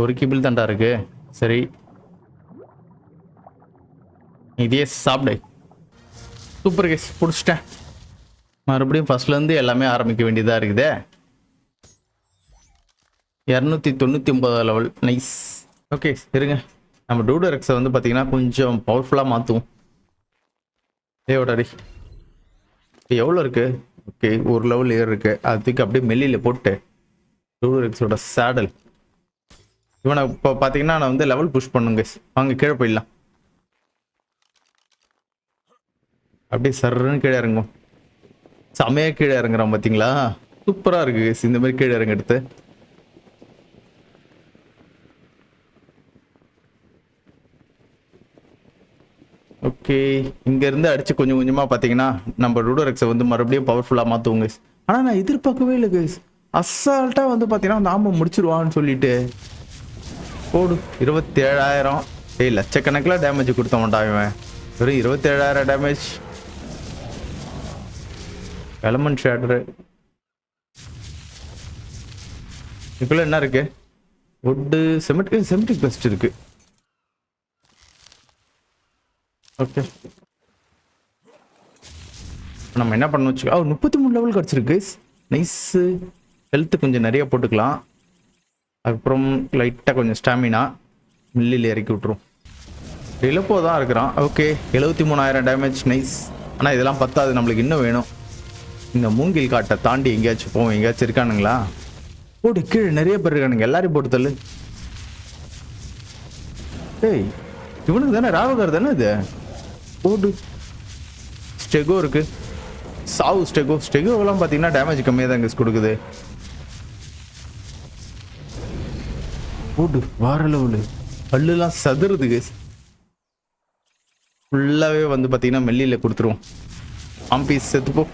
ஒரு கிபிள் தாண்டா இருக்கு. சரி இதையே சாப்பிடு. சூப்பர் கேஸ் பிடிச்சிட்டேன். மறுபடியும் ஃபர்ஸ்ட்லேருந்து எல்லாமே ஆரம்பிக்க வேண்டியதாக இருக்குதே. 299 லெவல். நைஸ். ஓகே இருங்க நம்ம டூடரெக்ஸை வந்து பார்த்தீங்கன்னா கொஞ்சம் பவர்ஃபுல்லாக மாற்றுவோம். ஓடாடி எவ்வளோ இருக்கு? ஓகே ஒரு லெவல் ஏர் இருக்கு. அதுக்கு அப்படியே மெல்லியில் போட்டு டூடரெக்ஸோட சேடல் இவனை இப்போ பார்த்தீங்கன்னா நான் வந்து லெவல் புஷ் பண்ணுங்க. வாங்க கீழே போயிடலாம். அப்படியே சர்ன்னு கீழே இறங்கும். செமையா கீழே இறங்குறான் பார்த்தீங்களா? சூப்பராக இருக்கு இந்த மாதிரி கீழே இறங்க எடுத்து. ஓகே, இங்கேருந்து அடித்து கொஞ்சம் கொஞ்சமாக பார்த்தீங்கன்னா நம்ம ரூடோரெக்ஸை வந்து மறுபடியும் பவர்ஃபுல்லாக மாற்றுவோங்க. ஆனால் நான் எதிர்பார்க்கவே இல்லை கைஸ். அசால்ட்டாக வந்து பார்த்தீங்கன்னா நாம முடிச்சிருவான்னு சொல்லிட்டு போடு. 27,000. லட்சக்கணக்கில் டேமேஜ் கொடுத்த மாட்டான் இவன். வெறும் 27,000 டேமேஜ். எலமெண்ட் ஷேடரு இதுக்குள்ள என்ன இருக்கு? வுட்டு, செமெட்டிக் பெஸ்ட் இருக்கு. ஓகே, நம்ம என்ன பண்ண வச்சுக்கோ. 33 லெவல் கிடச்சிருக்கு. நைஸு. ஹெல்த்து கொஞ்சம் நிறைய போட்டுக்கலாம். அதுக்கப்புறம் லைட்டாக கொஞ்சம் ஸ்டாமினா மில்லில் இறக்கி விட்ருவோம். இழப்போ தான் இருக்கிறான். Okay, 73,000 damage. நைஸ். ஆனால் இதெல்லாம் பத்தாது, நம்மளுக்கு இன்னும் வேணும். இந்த மூங்கில் காட்டை தாண்டி எங்கேயாச்சும் போவோம். எங்கேயாச்சும் இருக்கானுங்களா? போட்டு கீழே நிறைய பேர் இருக்கானுங்க. எல்லாரையும் போட்டு தள்ளு. ஏய், இவனுக்கு தானே ராவகர் தானே இது? போடு. ஸ்டெகோ இருக்கு. சாவு ஸ்டெகோவெல்லாம் பார்த்தீங்கன்னா டேமேஜ் கம்மியாக தான் இங்கே கொடுக்குது. போடு. வார லெவலு. பல்லுலாம் சதுருது கேஸ். ஃபுல்லாகவே வந்து பார்த்தீங்கன்னா மெல்லியில் கொடுத்துருவோம். ஆம்பீஸ் செத்துப்போ.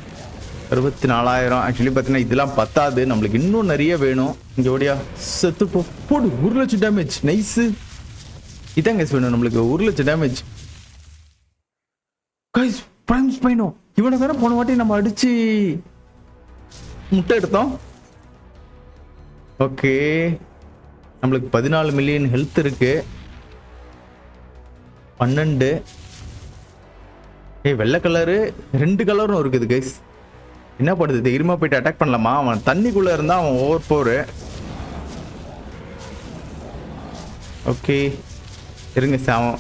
64,000. ஆக்சுவலி பார்த்தீங்கன்னா இதெல்லாம் பத்தாது, நம்மளுக்கு இன்னும் நிறைய வேணும். இங்கே ஓடியா செத்துப்போ. போடு. 1,00,000 டேமேஜ். நைஸு. இதான் கேஸ் வேணும் நம்மளுக்கு. 1,00,000 டேமேஜ். கைஸ், பிரைம் ஸ்பைனோ இவனை தானே போன வாட்டி நம்ம அடிச்சு முட்டை எடுத்தோம். ஓகே, நம்மளுக்கு 14 மில்லியன் ஹெல்த் இருக்கு. 12. வெள்ளை கலரு 2 கலரும் இருக்குது கைஸ். என்ன பண்ணுது தைரியமா போயிட்டு அட்டாக் பண்ணலாமா? அவன் தண்ணிக்குள்ள இருந்தா அவன் ஓவர் போரு. ஓகே, இருங்க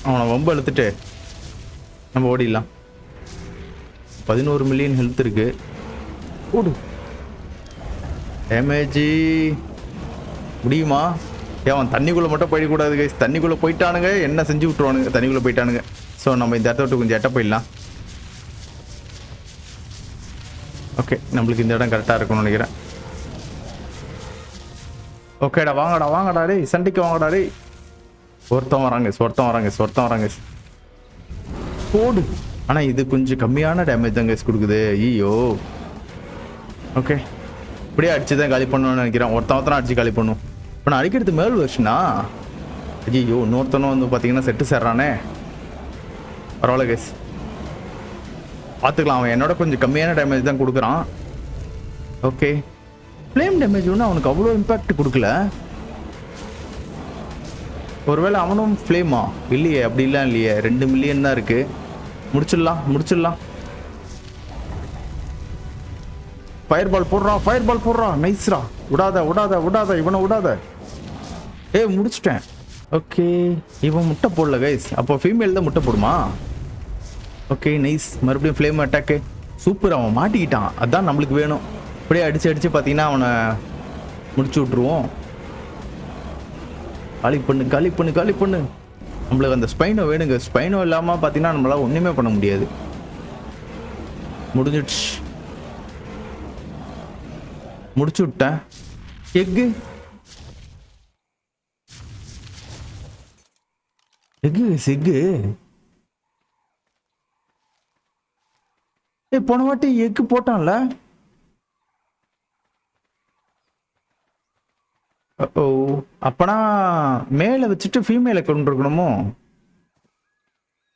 அவனை வம்பு எடுத்துட்டு நம்ம ஓடிடலாம். 11 மில்லியன் ஹெல்த் இருக்கு. ஓடு. டேமேஜ் முடியுமா? அவன் தண்ணிக்குள்ளே மட்டும் போயிடக்கூடாது கைஸ். தண்ணிக்குள்ளே போயிட்டானுங்க என்ன செஞ்சு விட்ருவானுங்க. தண்ணிக்குள்ளே போயிட்டானுங்க. ஸோ நம்ம இந்த இடத்த விட்டு கொஞ்சம் எட்ட போயிடலாம். ஓகே, நம்மளுக்கு இந்த இடம் கரெக்டாக இருக்கும்னு நினைக்கிறேன். ஓகேடா, வாங்கடா டேய், சண்டைக்கு வாங்கடா டேய். ஒருத்தம் வராங்க. போடு. ஆனால் இது கொஞ்சம் கம்மியான டேமேஜ் தான் கைஸ் கொடுக்குது. ஐயோ. ஓகே, இப்படியே அடிச்சு தான் காலி பண்ணணும்னு நினைக்கிறேன். ஒருத்தன் அடிச்சு காலி பண்ணும். இப்போ நான் அடிக்கிறது மேல் வருஷனா? ஐயோ, இன்னொருத்தனும் வந்து பார்த்தீங்கன்னா செட்டு சேர்றானே. பரவாயில்ல கைஸ், பார்த்துக்கலாம். அவன் என்னோட கொஞ்சம் கம்மியான டேமேஜ் தான் கொடுக்குறான். ஓகே, ஃப்ளேம் டேமேஜ் ஒன்றும் அவனுக்கு அவ்வளோ இம்பேக்ட் கொடுக்கல. ஒருவேளை அவனும் ஃப்ளேமா? இல்லையே, அப்படிலாம் இல்லையே. 2 மில்லியன் தான் இருக்கு. முடிச்சிடலாம். ஃபயர் பால் போடுறான். நைஸ்ரா. விடாத இவனை விடாத. முடிச்சிட்டேன். ஓகே, இவன் முட்டை போடல கைஸ். அப்போ ஃபீமேல் தான் முட்டை போடுமா? Okay, nice. மறுபடியும் ஃப்ளேம் அட்டாக்கு. சூப்பர். அவன் மாட்டிக்கிட்டான். அதான் நம்மளுக்கு வேணும். அப்படியே அடிச்சு பார்த்தீங்கன்னா அவனை முடிச்சு விட்ருவோம். காலி பண்ணு. நம்மளுக்கு அந்த ஸ்பைனோ வேணுங்க. ஸ்பைனோ இல்லாமல் பார்த்தீங்கன்னா நம்மளால ஒன்றுமே பண்ண முடியாது. முடிச்சு விட்டேன். எக்கு போன வாட்டி எக்கு போட்டான்ல. ஓ, அப்பனா மேல வச்சுட்டு ஃபீமேலை கொண்டு இருக்கணுமோ?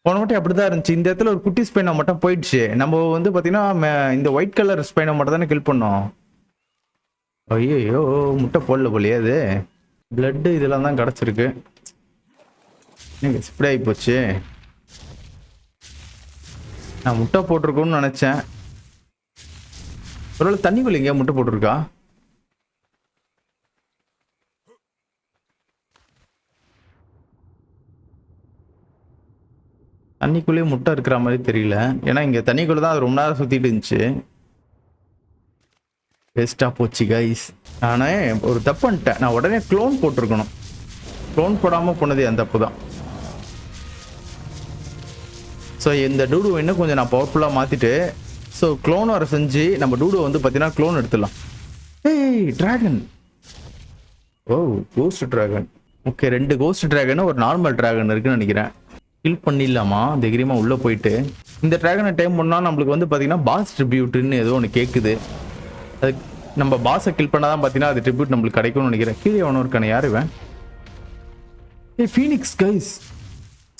போன வாட்டி அப்படிதான் இருந்துச்சு. இந்த இடத்துல ஒரு குட்டி ஸ்பைனோ மட்டும் போயிடுச்சு. நம்ம வந்து பார்த்தீங்கன்னா இந்த ஒயிட் கலர் ஸ்பைனோ மட்டும் தானே கில் பண்ணோம். ஐயோ, முட்டை போடல போலியே. அது பிளட்டு இதெல்லாம் தான் கிடச்சிருக்கு. ஸ்ப்ரே ஆகி போச்சு. நான் முட்டை போட்டிருக்கோன்னு நினச்சேன். ஒருவேளை தண்ணிக்குள்ள எங்கேயா முட்டை போட்டிருக்கா? தண்ணிக்குள்ளேயே முட்டை இருக்கிற மாதிரி தெரியல. ஏன்னா இங்கே தண்ணிக்குள்ளே தான் அது ரொம்ப நேரம் சுற்றிட்டு இருந்துச்சு. வேஸ்ட்டாக போச்சு கைஸ். நானே ஒரு தப்பு பண்ணிட்டேன். நான் உடனே க்ளோன் போட்டிருக்கணும். க்ளோன் போடாமல் போனது அந்த தப்பு தான். ஸோ இந்த டூடு இன்னும் கொஞ்சம் நான் பவர்ஃபுல்லாக மாற்றிட்டு ஸோ க்ளோன் வர செஞ்சு நம்ம டூடு வந்து பார்த்தீங்கன்னா க்ளோன் எடுத்துடலாம். ஏய் டிராகன், ஓ ghost dragon. Okay 2 ghost dragon ஒரு நார்மல் டிராகன் இருக்குன்னு நினைக்கிறேன். கில் பண்ணிடலாமா தைரியமாக உள்ளே போயிட்டு. இந்த டிராகனை டைம் பண்ணால் நம்மளுக்கு வந்து பார்த்தீங்கன்னா பாஸ் ட்ரிபியூட்டுன்னு ஏதோ ஒன்று கேட்குது. அது நம்ம பாஸை கில் பண்ணால் தான் பார்த்தீங்கன்னா அது ட்ரிபியூட் நம்மளுக்கு கிடைக்கும்னு நினைக்கிறேன். கீழே ஒன்று இருக்கானே, யார் இவன்? ஏய் ஃபீனிக்ஸ் கைஸ்,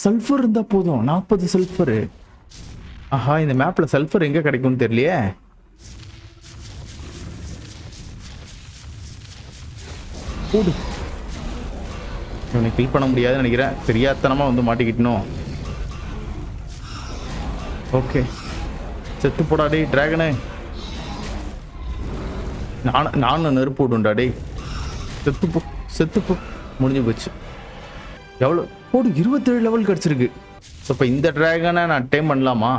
சல்ஃபர் இருந்தால் போதும், 40 சல்ஃபரு. ஆஹா, இந்த மேப்பில் சல்ஃபர் எங்கே கிடைக்கும்னு தெரியலையே. போடு, இவனை கில் பண்ண முடியாதுன்னு நினைக்கிறேன். தெரியாதனமாக வந்து மாட்டிக்கிட்டணும். ஓகே செத்து போடாடே டிராகனு. நானும் நெருப்பு விடுண்டாடே. செத்துப்போ செத்துப்போ, முடிஞ்சு போச்சு. எவ்வளோ போடு, 27 லெவல் கிடச்சிருக்கு. ஸோ இப்போ இந்த டிராகனை நான் டைம் பண்ணலாமா?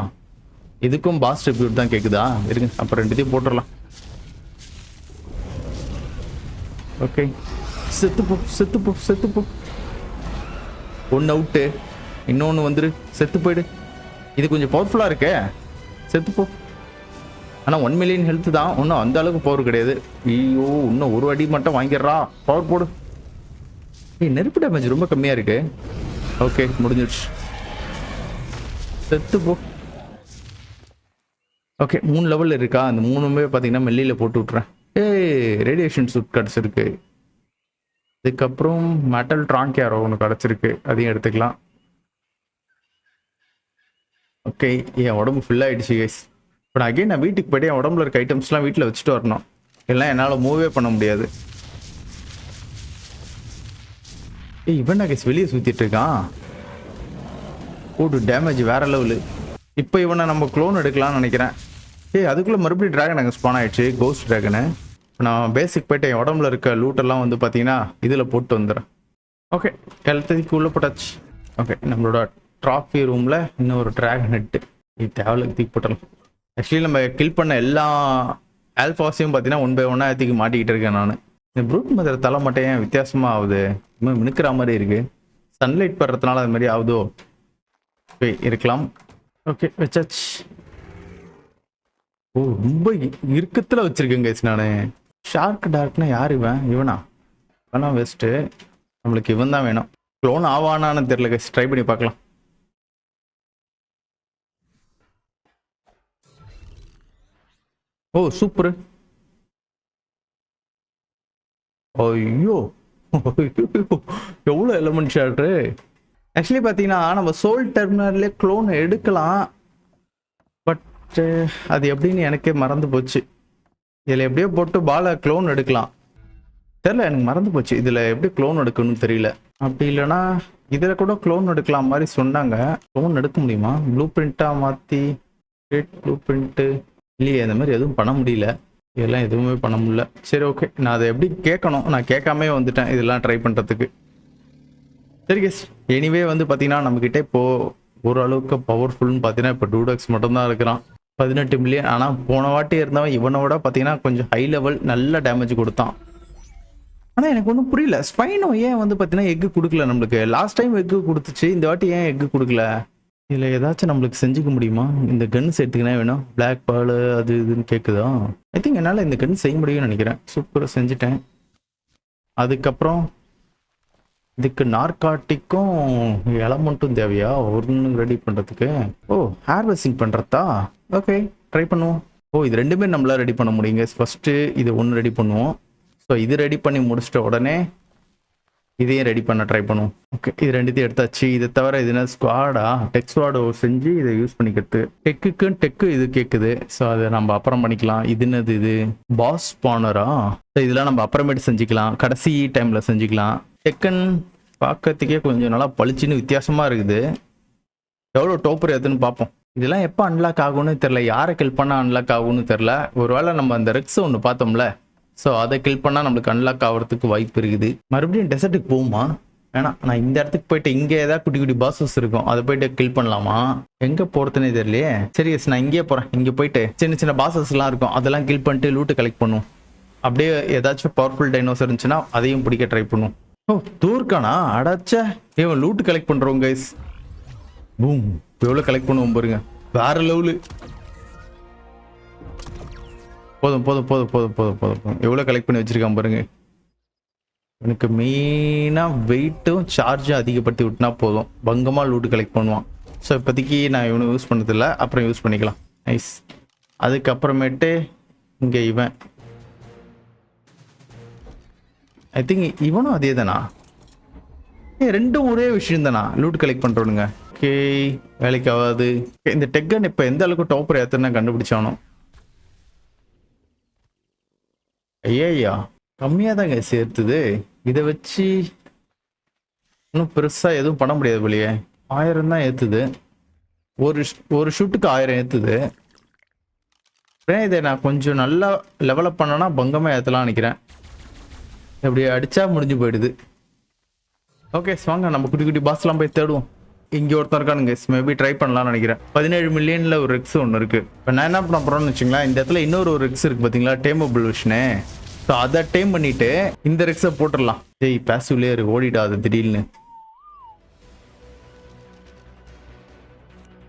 இதுக்கும் பாஸ் ட்ரிபியூட் தான் கேட்குதா? இருங்க அப்புறம் 2த்தையும் போட்டுடலாம். ஓகே செத்துப்போ செத்துப்போ செத்துப்போ. 1 அவுட்டு, இன்னொன்று வந்துரு, செத்து போயிடு. இது கொஞ்சம் பவர்ஃபுல்லாக இருக்கே, செத்துப்போ. ஆனால் 1 மில்லியன் ஹெல்த் தான், ஒன்றும் அந்த அளவுக்கு பவர் கிடையாது. ஐயோ, இன்னும் ஒரு அடி மட்டும் வாங்கிடுறா, பவர் போடு. நெருப்பு டேமேஜ் ரொம்ப கம்மியாக இருக்கு. ஓகே முடிஞ்சிடுச்சு, செத்துப்போ. ஓகே 3 லெவல் இருக்கா? அந்த 3மே பார்த்தீங்கன்னா மெல்லியில் போட்டு விட்றேன். ரேடியேஷன் சூட் கிடச்சிருக்கு. அதுக்கப்புறம் மெட்டல் ட்ராங்கேரோ ஒன்று கிடச்சிருக்கு, அதையும் எடுத்துக்கலாம். ஓகே என் உடம்பு ஃபுல்லாகிடுச்சு கைஸ். இப்போ நான் அகைன் நான் வீட்டுக்கு போய்ட்டு என் உடம்புல இருக்க ஐட்டம்ஸ்லாம் வீட்டில் வச்சுட்டு வரணும். எல்லாம் என்னால் மூவே பண்ண முடியாது. இவன் நான் கைஸ் வெளியே சுற்றிட்டு இருக்கான். போட்டு டேமேஜ் வேற லெவலு. இப்போ இவனை நம்ம க்ளோன் எடுக்கலாம்னு நினைக்கிறேன். அதுக்குள்ளே மறுபடியும் ட்ராகன் அங்கே ஸ்பான் ஆகிடுச்சு, கோஸ்ட் ட்ராகனு. இப்போ நான் பேசிக் போய்ட்டு என் உடம்புல இருக்க லூட்டெல்லாம் வந்து பார்த்தீங்கன்னா இதில் போட்டு வந்துடுறேன். ஓகே எல்லாத்தையும் உள்ளே போட்டாச்சு. ஓகே நம்மளோட ட்ராஃபி ரூமில் இன்னும் ஒரு ட்ராகன் ஹெட்டு. இது தேவையில்லை, தூக்கி போட்டலாம். ஆக்சுவலி நம்ம கில் பண்ண எல்லா ஆல்ஃபாஸையும் பார்த்தீங்கன்னா 1 by 1 தூக்கி மாட்டிக்கிட்டு இருக்கேன் நான். இந்த ப்ரூட் மதர் தலை மட்டும் ஏன் வித்தியாசமாக ஆகுது? இன்னும் மினுக்கிற மாதிரி இருக்குது. சன்லைட் படுறதுனால அது மாதிரி ஆகுதோ? இருக்கலாம். ஓகே வச்சாச்சு. ஓ ரொம்ப இறுக்கத்தில் வச்சுருக்கேன் கைஸ் நான். ஷார்க் டார்க்னா யார் இவன்? இவனா? இவனா வெஸ்ட்டு. நம்மளுக்கு இவன் தான் வேணும். க்ளோன் ஆவானான்னு தெரியல கைஸ், ட்ரை பண்ணி பார்க்கலாம். ஓ சூப்பர். ஐயோ எவ்வளோ எலமெண்ட் ஷாட்ரு. ஆக்சுவலி பார்த்தீங்கன்னா நம்ம சோல் டெர்மினல்லே க்ளோன் எடுக்கலாம். பட் அது எப்படின்னு எனக்கே மறந்து போச்சு. இதில் எப்படியோ போட்டு பாலை க்ளோன் எடுக்கலாம் தெரில, எனக்கு மறந்து போச்சு. இதில் எப்படி க்ளோன் எடுக்கணும்னு தெரியல. அப்படி இல்லைன்னா இதில் கூட க்ளோன் எடுக்கலாம் மாதிரி சொன்னாங்க. க்ளோன் எடுக்க முடியுமா? ப்ளூ பிரிண்ட்டாக மாற்றி ப்ளூ பிரிண்ட்டு இல்லையே, அந்த மாதிரி எதுவும் பண்ண முடியல. இதெல்லாம் எதுவுமே பண்ண முடியல. சரி ஓகே, நான் அதை எப்படி கேட்கணும், நான் கேட்காமே வந்துட்டேன் இதெல்லாம் ட்ரை பண்ணுறதுக்கு. சரி கேஸ், எனிவே வந்து பார்த்தீங்கன்னா நம்மக்கிட்ட இப்போது ஓரளவுக்கு பவர்ஃபுல்னு பார்த்தீங்கன்னா இப்போ டூடக்ஸ் மட்டும்தான் இருக்கிறான். 18 மில்லியன். ஆனால் போன வாட்டி இருந்தவன் இவனோட பார்த்தீங்கன்னா கொஞ்சம் ஹை லெவல் நல்ல டேமேஜ் கொடுத்தான். ஆனால் எனக்கு ஒன்றும் புரியல, ஸ்பைனோ ஏன் வந்து பார்த்தீங்கன்னா எக்கு கொடுக்கல நம்மளுக்கு? லாஸ்ட் டைம் எக்கு கொடுத்துச்சு, இந்த வாட்டி ஏன் எக்கு கொடுக்கல? இதில் ஏதாச்சும் நம்மளுக்கு செஞ்சுக்க முடியுமா? இந்த கன்ஸ் எடுத்துக்கினே வேணும், பிளாக் பால் அது இதுன்னு கேட்குதா? ஐ திங்க் என்னால் இந்த கன் செய்ய முடியும்னு நினைக்கிறேன். சூப்பராக செஞ்சுட்டேன். அதுக்கப்புறம் இதுக்கு நார்காட்டிக்கும் எலமெண்ட்டும் தேவையா ஒன்று ரெடி பண்ணுறதுக்கு? ஓ ஹேர்வெஸ்டிங் பண்ணுறதா? ஓகே ட்ரை பண்ணுவோம். ஓ இது 2மே நம்மளால் ரெடி பண்ண முடியுங்க. ஃபஸ்ட்டு இது 1 ரெடி பண்ணுவோம். ஸோ இது ரெடி பண்ணி முடிச்சிட்ட உடனே இதையும் ரெடி பண்ண ட்ரை பண்ணுவோம். ஓகே இது 2த்தையும் எடுத்தாச்சு. இதை தவிர இது என்ன ஸ்குவாடா? டெக் ஸ்குவாடோ செஞ்சு இதை யூஸ் பண்ணிக்கிறது. டெக்கு இது கேட்குது. ஸோ அதை நம்ம அப்புறம் பண்ணிக்கலாம். இது என்னது? இது பாஸ் ஸ்பானரா? ஸோ இதெல்லாம் நம்ம அப்புறமேட்டு செஞ்சுக்கலாம், கடைசி டைமில் செஞ்சுக்கலாம். டெக்கன் பார்க்கறதுக்கே கொஞ்சம் நல்லா பளிச்சுன்னு வித்தியாசமாக இருக்குது. எவ்வளோ டோப்பர் எதுன்னு பார்ப்போம். இதெல்லாம் எப்போ அன்லாக் ஆகும்னு தெரில, யாரை கில் பண்ணால் அன்லாக் ஆகும்னு தெரில. ஒருவேளை நம்ம அந்த ரெக்ஸ் ஒன்று பார்த்தோம்ல, ஸோ அதை கில் பண்ணால் நம்மளுக்கு அன்லாக் ஆகிறதுக்கு வாய்ப்பு இருக்குது. மறுபடியும் டெசர்ட்டுக்கு போகுமா? வேணாம், நான் இந்த இடத்துக்கு போயிட்டு இங்கே ஏதாவது குட்டி குட்டி பாசஸ் இருக்கும், அதை போயிட்டு கில் பண்ணலாமா? எங்கே போகிறதுனே தெரியலையே. சரி நான் இங்கேயே போகிறேன். இங்கே போயிட்டு சின்ன சின்ன பாசஸ்லாம் இருக்கும், அதெல்லாம் கில் பண்ணிட்டு லூட்டு கலெக்ட் பண்ணுவோம். அப்படியே ஏதாச்சும் பவர்ஃபுல் டைனோசர் இருந்துச்சுன்னா அதையும் பிடிக்க ட்ரை பண்ணுவோம். ஓ தூர்க்கானா? அடாச்சா, இவன் லூட்டு கலெக்ட் பண்ணுறோம் கைஸ். பூம். எவ்வளோ கலெக்ட் பண்ணுவோம் பாருங்க, வேற லெவலு. போதும் போதும் போதும் போதும் போதும் போதும் போதும். எவ்வளோ கலெக்ட் பண்ணி வச்சிருக்கான் பாருங்க. எனக்கு மெயினாக வெயிட்டும் சார்ஜும் அதிகப்படுத்தி விட்டுனா போதும், பங்கமாக லூட்டு கலெக்ட் பண்ணுவான். ஸோ இப்போதைக்கு நான் இவனை யூஸ் பண்ணதில்லை, அப்புறம் யூஸ் பண்ணிக்கலாம். நைஸ். அதுக்கப்புறமேட்டு இங்கே இவன் ஐ திங்க் இவனும் அதே தானா? ரெண்டும் ஒரே விஷயம் தானா? Loot collect பண்ணுறோனுங்க. ஓகே, வேலைக்கு ஆகாது. இந்த டெக்கன் இப்போ எந்த அளவுக்கு டாப்பர் ஏற்றுனா கண்டுபிடிச்சானோ. ஐயா கம்மியாக தாங்க சேர்த்துது. இதை வச்சு இன்னும் பெருசாக எதுவும் பண்ண முடியாது போலியே. 1000 தான் ஏற்றுது. ஒரு ஷூட்டுக்கு 1000 ஏற்றுது. இதை நான் கொஞ்சம் நல்லா லெவலப் பண்ணனா பங்கமாக ஏற்றலாம் நினைக்கிறேன். இப்படி அடித்தா முடிஞ்சு போயிடுது. ஓகே வாங்க, நம்ம குட்டி குட்டி பாஸ்லாம் போய் தேடுவோம். இங்கே ஒருத்தர் இருக்கானுங்க, மேபி ட்ரை பண்ணலாம்னு நினைக்கிறேன். 17 மில்லியனில் ஒரு ரெக்ஸ் ஒன்று இருக்குது. இப்போ நான் என்ன பண்ண போகிறோன்னு வச்சுங்களேன், இந்த இடத்துல இன்னொரு ஒரு ரெக்ஸ் இருக்குது பார்த்தீங்களா, டேமபிள் விஷனு. ஸோ அதை டேம் பண்ணிவிட்டு இந்த ரெக்ஸை போட்டுடலாம். ஏய் பேசிவ்லேயே இருக்கு, ஓடிடாது திடீர்னு.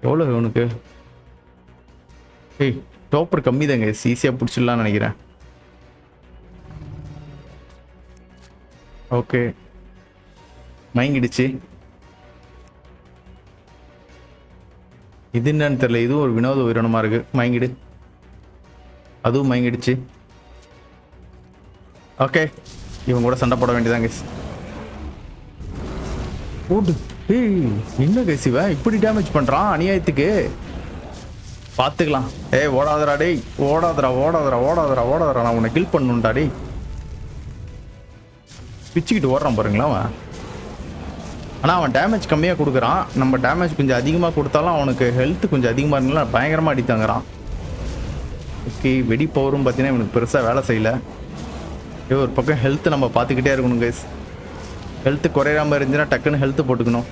எவ்வளோ இவனுக்கு? ஏய் டாப்பர் கம்மி தாங்க, ஈஸியாக பிடிச்சிடலான்னு நினைக்கிறேன். ஓகே மயங்கிடுச்சு. இது என்னன்னு தெரியல, இதுவும் ஒரு வினோத உயிரினமா இருக்கு. மயங்கிடு. அதுவும் மயங்கிடுச்சு. ஓகே இவங்க கூட சண்டை போட வேண்டியதாங்க. ஓடு. ஏய் என்ன கேசிவ இப்படி டேமேஜ் பண்றான் அநியாயத்துக்கு. பார்த்துக்கலாம். ஏய் ஓடாதரா டேய், ஓடாதரா ஓடாதரா ஓடாதரா ஓடாதரா, நான் உன்னை கில் பண்ணுண்டா டேய். பிச்சுக்கிட்டு ஓடுறான் பாருங்களா அவன். ஆனால் அவன் டேமேஜ் கம்மியாக கொடுக்குறான், நம்ம டேமேஜ் கொஞ்சம் அதிகமாக கொடுத்தாலும் அவனுக்கு ஹெல்த் கொஞ்சம் அதிகமாக இருந்தாலும் பயங்கரமாக அடித்தாங்கிறான். ஓகே வெடி பவரும் பார்த்தீங்கன்னா இவனுக்கு பெருசாக வேலை செய்யலை. ஒரு பக்கம் ஹெல்த்து நம்ம பார்த்துக்கிட்டே இருக்கணும் கைஸ். ஹெல்த்து குறையாமல் இருந்துச்சுன்னா டக்குன்னு ஹெல்த்து போட்டுக்கணும்.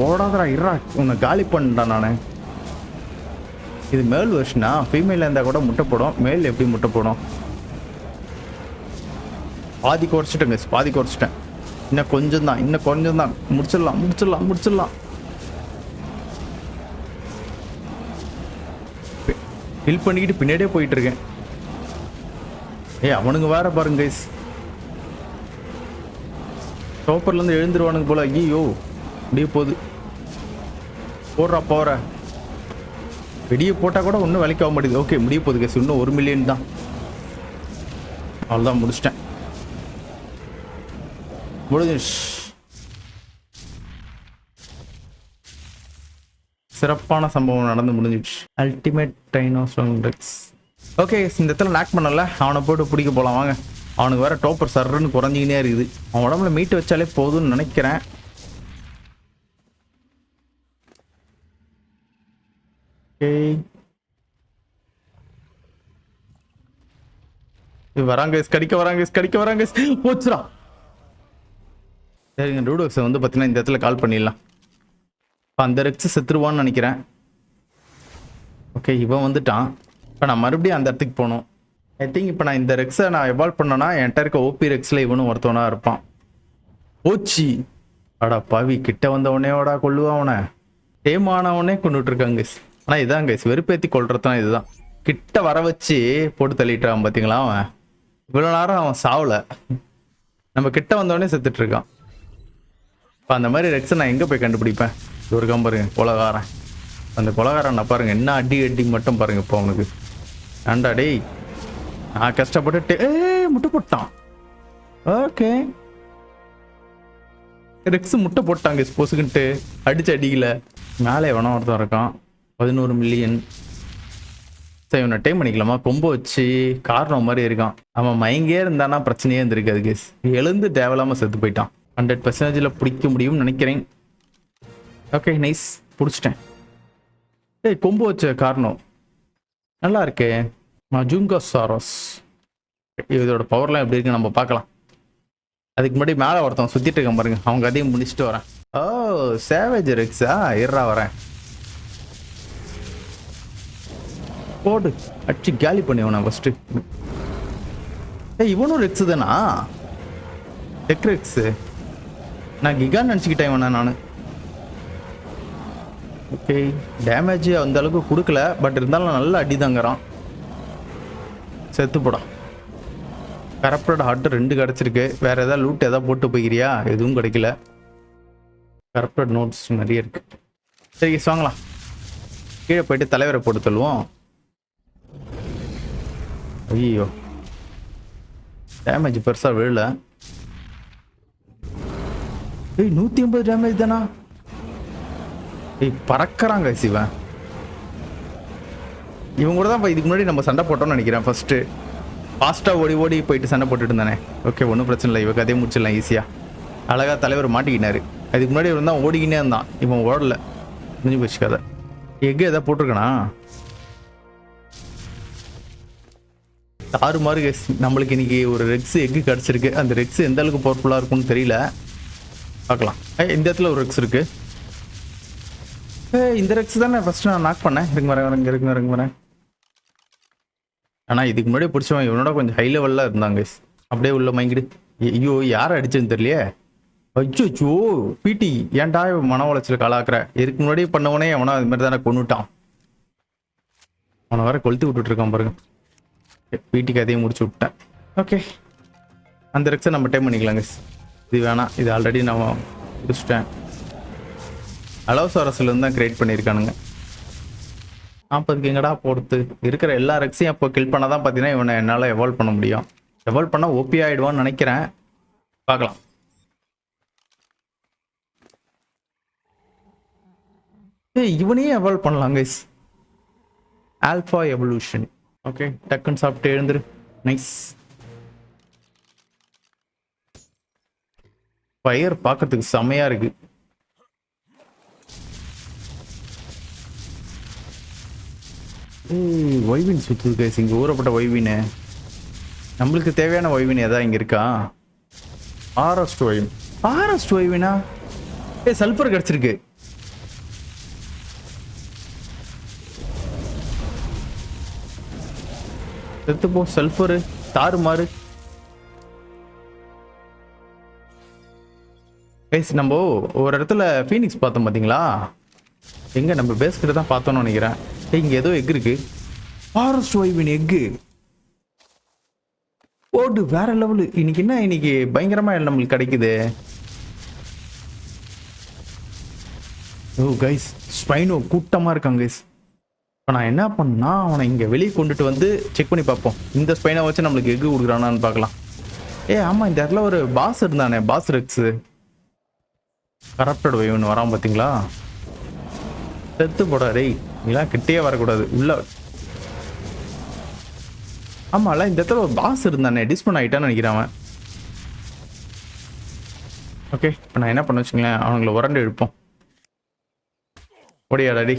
ஓடாதரா இருறா, உன்னை காலி பண்ணிட்டான் நான். இது மேல் வெர்ஷனா? ஃபீமேல் இருந்தால் கூட முட்டை போடும், மேல் எப்படி முட்டை போடும்? பாதி குறைச்சிட்டேன் கைஸ், பாதி குறைச்சிட்டேன். இன்னும் கொஞ்சம் தான், இன்னும் கொஞ்சம் தான். முடிச்சிடலாம் முடிச்சிடலாம் முடிச்சிடலாம். ஹில் பண்ணிக்கிட்டு பின்னாடியே போயிட்டு இருக்கேன். அவனுங்க வேற பாருங்க கைஸ், டாப்பர்லேருந்து எழுந்துருவானுங்க போல. ஐயோ அப்படியே போகுது. போடுறா போற. வெடியை போட்டால் கூட ஒன்றும் வேலைக்கு ஆக மாட்டேங்குது. ஓகே முடிய போகுது கைஸ், இன்னும் 1 மில்லியன் தான். அவ்வளோதான் முடிச்சிட்டேன். முடிஞ்சிருச்சு. சிறப்பான சம்பவம் நடந்து முடிஞ்சிடுச்சு. Ultimate dinosaurs. ஓகே இந்த இடத்துல நாக் பண்ணல, அவனை போட்டு பிடிக்க போகலாம் வாங்க. அவனுக்கு வேற டாப்பர் சர்ன்னு குறைஞ்சிக்கினே இருக்குது. அவன் உடம்புல மீட்டு வச்சாலே போதும்னு நினைக்கிறேன். வராங்க கடிக்க வராங்க கடிக்க வராங்க. போச்சுடா. சரிங்க டூடோக்ஸை வந்து பார்த்தீங்கன்னா இந்த இடத்துல கால் பண்ணிடலாம். அந்த ரெக்ஸ் செத்துருவான்னு நினைக்கிறேன். ஓகே இவன் வந்துட்டான். இப்போ நான் மறுபடியும் அந்த இடத்துக்கு போகணும். ஐ திங்க் இப்போ நான் இந்த ரெக்ஸை நான் எவால்வ் பண்ணேன்னா என்கிட்ட இருக்க ஓபி ரெக்ஸில் இவனும் ஒருத்தவனா இருப்பான். போச்சு. அடா பாவி, கிட்ட வந்தவனேடா கொள்ளுவான் அவனை. டேமானவனே கொண்டுட்டு இருக்காங்க. ஆனால் இதான் கைஸ் வெறுப்பேற்றி கொள்றதுதான் இதுதான். கிட்ட வர வச்சு போட்டு தள்ளிட்டான் பார்த்தீங்களா. அவன் இவ்வளோ நேரம் அவன் சாவலை, நம்ம கிட்ட வந்தவனே செத்துட்டு இருக்கான். இப்போ அந்த மாதிரி ரெக்ஸை நான் எங்கே போய் கண்டுபிடிப்பேன்? ஒரு பாருங்க கொலகாரன். அந்த கொலகாரன் நான் பாருங்க என்ன அடி அடி மட்டும் பாருங்க. இப்போ அவனுக்கு ஏண்டா டேய், நான் கஷ்டப்பட்டு முட்டை போட்டான். ஓகே ரெக்ஸ் முட்டை போட்டாங்க பொசுக்கிட்டு அடிச்சு அடிக்கல. மேலே எவனோ ஒருத்தன் இருக்கான். 11 மில்லியன். சரி இவனை டைம் பண்ணிக்கலாமா? கொம்பு வச்சு காரணம் மாதிரி இருக்கான். அவன் மயங்கே இருந்தானா பிரச்சனையே இருந்திருக்காது கேஸ். எழுந்து தேவையில்லாமல் செத்து போயிட்டான். 100% பிடிக்க முடியும்னு நினைக்கிறேன். ஓகே நைஸ், பிடிச்சிட்டேன். ஏய் கொம்பு வச்ச காரணம் நல்லா இருக்கே. மஜுங்கோசாரஸ். இதோட பவர்லாம் எப்படி இருக்கு நம்ம பார்க்கலாம். அதுக்கு முன்னாடி மேலே ஒருத்தன் சுற்றிட்டு இருக்கான் பாருங்க, அவங்க அதையும் முடிச்சுட்டு வரேன். ஓ சேவேஜ் ரெக்ஸா? இருறா வரேன். போடு அடிச்சு காலி பண்ணிவனா ஃபர்ஸ்ட். ஏய் இவனும் ரெக்ஸ் தானா? Tech Rex. நான் கிகான்னு நினச்சிக்கிட்டேன் இவனா நான். ஓகே, டேமேஜ் அந்த அளவுக்கு கொடுக்கல, பட் இருந்தாலும் நல்ல அடி தாங்கிறான். செத்து போடா. கரப்டட் ஹார்ட் 2 கிடச்சிருக்கு. வேற ஏதாவது லூட் ஏதாவது போட்டு போய்கிறியா? எதுவும் கிடைக்கல. கரப்டட் நோட்ஸ் நிறைய இருக்கு. சரி வாங்கலாம். கீழே போயிட்டு தலைவரை போட்டு தள்ளுவோம். ஐயோ, டேமேஜ் பெருசா விழல. 150 டேமேஜ் தானா? பறக்கிறாங்க சிவன். இவங்க கூட தான் இதுக்கு முன்னாடி நம்ம சண்டை போட்டோம்னு நினைக்கிறேன். ஃபர்ஸ்ட் ஃபாஸ்டா ஓடி ஓடி போயிட்டு சண்டை போட்டுட்டு இருந்தானே. ஓகே, ஒன்றும் பிரச்சனை இல்லை. இவ கதையை முடிச்சிடலாம் ஈஸியா. அழகா தலைவர் மாட்டிக்கினாரு. அதுக்கு முன்னாடி இவன் தான் ஓடிக்கினே இருந்தான். இவன் ஓடல. முடிஞ்சு போச்சு கதை. எக்கு எதாவது போட்டிருக்கனா? தாறுமாறு கேஸ். நம்மளுக்கு இன்னைக்கு ஒரு ரெக்ஸ் எக்கு கிடச்சிருக்கு. அந்த ரெக்ஸ் எந்த அளவுக்கு பவர்ஃபுல்லாக இருக்கும்னு தெரியல. பார்க்கலாம். இந்த இடத்துல ஒரு ரெக்ஸ் இருக்கு. இந்த ரெக்ஸ் தானே ஃபர்ஸ்ட் நான் நாக் பண்ணேன். இறங்க வரேன். ஆனால் இதுக்கு முன்னாடி பிடிச்சவன் இவனோட கொஞ்சம் ஹை லெவலில் இருந்தாங்க. அப்படியே உள்ள மயங்கிடு. ஐயோ, யாரை அடிச்சதுன்னு தெரியலையே. அச்சோ பிடி, ஏன்டா மன உளைச்சல் காலாக்குற? இதுக்கு முன்னாடி பண்ணவனே அவனா அது மாதிரி தானே கொண்டுட்டான். அவனை வர கொளுத்தி விட்டுட்டு இருக்கான் பாருங்க. பிடி கதையை முடிச்சு விட்டேன். ஓகே, அந்த ரெக்ஸை நம்ம டைம் பண்ணிக்கலாங்க. இது வேணாம், இது ஆல்ரெடி நான் முடிச்சிட்டேன். அலோசாரஸ்லேருந்து தான் கிரியேட் பண்ணியிருக்கானுங்க. 40க்கு எங்கடா போடுத்து இருக்கிற எல்லா ரெக்ஸையும் அப்போ கில் பண்ணால் தான் பார்த்தீங்கன்னா இவனை என்னால் எவால்வ் பண்ண முடியும். எவால்வ் பண்ணால் ஓபி ஆகிடுவான்னு நினைக்கிறேன். பார்க்கலாம். இவனையே எவால்வ் பண்ணலாம் கைஸ். Alpha evolution. ஓகே, டக்குன்னு சாப்பிட்டு எழுந்துரு. நைஸ். ஃபயர் பார்க்கறதுக்கு செமையா இருக்கு. ஒய்வின் சுற்றுது கைஸ். இங்கே ஊறப்பட்ட ஒய்வின்னு. நம்மளுக்கு தேவையான ஒய்வின் எதாவது இங்கே இருக்கா? ஃபாரஸ்ட் ஒய்வின். ஃபாரஸ்ட் ஒய்வினா? சல்ஃபர் கிடச்சிருக்கு. செத்துப்போ. சல்ஃபரு தாறுமாறு கைஸ். நம்ம ஒரு இடத்துல ஃபீனிக்ஸ் பார்த்தோம் பார்த்தீங்களா? எங்க நம்ம பேஸ் கிட்ட தான் பார்த்தோம்னு நினைக்கிறேன். இங்க ஏதோ எக் இருக்கு. ஃபாரஸ்ட் ஒய்வின் எக்கு போடு. வேற லெவலு. இன்னைக்கு என்ன, இன்னைக்கு பயங்கரமா நம்மளுக்கு கிடைக்குது. ஓ கைஸ், ஸ்பைனோ கூட்டமா இருக்காங்க கைஸ். இப்போ நான் என்ன பண்ணா, அவனை இங்க வெளியே கொண்டுட்டு வந்து செக் பண்ணி பார்ப்போம். இந்த ஸ்பைனை வச்சு நம்மளுக்கு எக்கு கொடுக்குறானான்னு பார்க்கலாம். ஆமா, இந்த இடத்துல ஒரு பாஸ் இருந்தானே, பாஸ் ரெக்ஸ். கரப்டட் ஒய்வின் வரான் பார்த்தீங்களா? செத்து போடா டேய். இதெல்லாம் கிட்டே வரக்கூடாது உள்ள. ஆமால, இந்த இடத்துல ஒரு பாஸ் இருந்தானே, டிஸ்பன் ஆகிட்டான்னு நினைக்கிறேன் அவன். ஓகே, இப்போ நான் என்ன பண்ண வச்சுங்களேன், அவனுங்களை உரண்டு எடுப்போம். ஓடியாடா டி.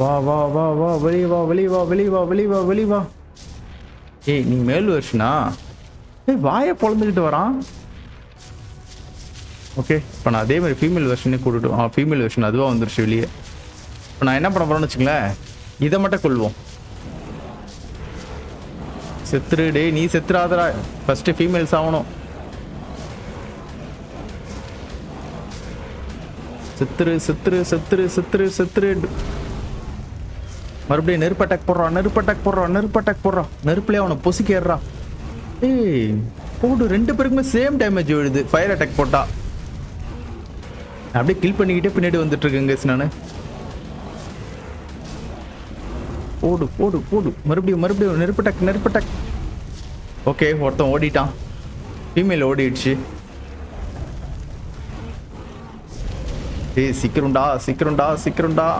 வா வா வா வா, வெளியே வா, வெளியே வா, வெளியே வா, வெளியே வா, வெளியே வா. நீ மேல் வருஷனா? வாயை பொழந்துக்கிட்டு வரான். ஓகே, இப்போ நான் அதே மாதிரி ஃபீமேல் வெர்ஷனே கூட்டுட்டோம். ஃபீமேல் வெர்ஷன் அதுவாக வந்துருச்சு வெளியே. இப்போ நான் என்ன பண்ண போகிறேன்னு வச்சுங்களேன், இதை மட்டும் கொள்வோம். செத்துரு டே, நீ செத்துறாதரா. ஃபர்ஸ்ட் ஃபீமேல்ஸ் ஆகணும். செத்துரு செத்துரு செத்துரு செத்துரு செத்துரு. மறுபடியும் நெருப்பு அட்டாக் போடுறான், நெருப்பு அட்டாக் போடுறான், நெருப்பு அட்டாக் போடுறான். நெருப்புலேயே அவனை பொசிக்கிறா. போடு. 2 பேருக்குமே சேம் டேமேஜ் விழுது ஃபயர் அட்டாக் போட்டா. அப்படியே கில் பண்ணிக்கிட்டே பின்னாடி வந்துட்டு இருக்கேங்க நான். போடு போடு போடு. மறுபடியும் மறுபடியும் நெருப்பு அட்டாக், நெருப்பு அட்டாக். ஓகே, ஒருத்தன் ஓடிட்டான். ஃபீமேல் ஓடிடுச்சு. சீக்கிரம்டா சீக்கிரம்டா சீக்கிரம்டா.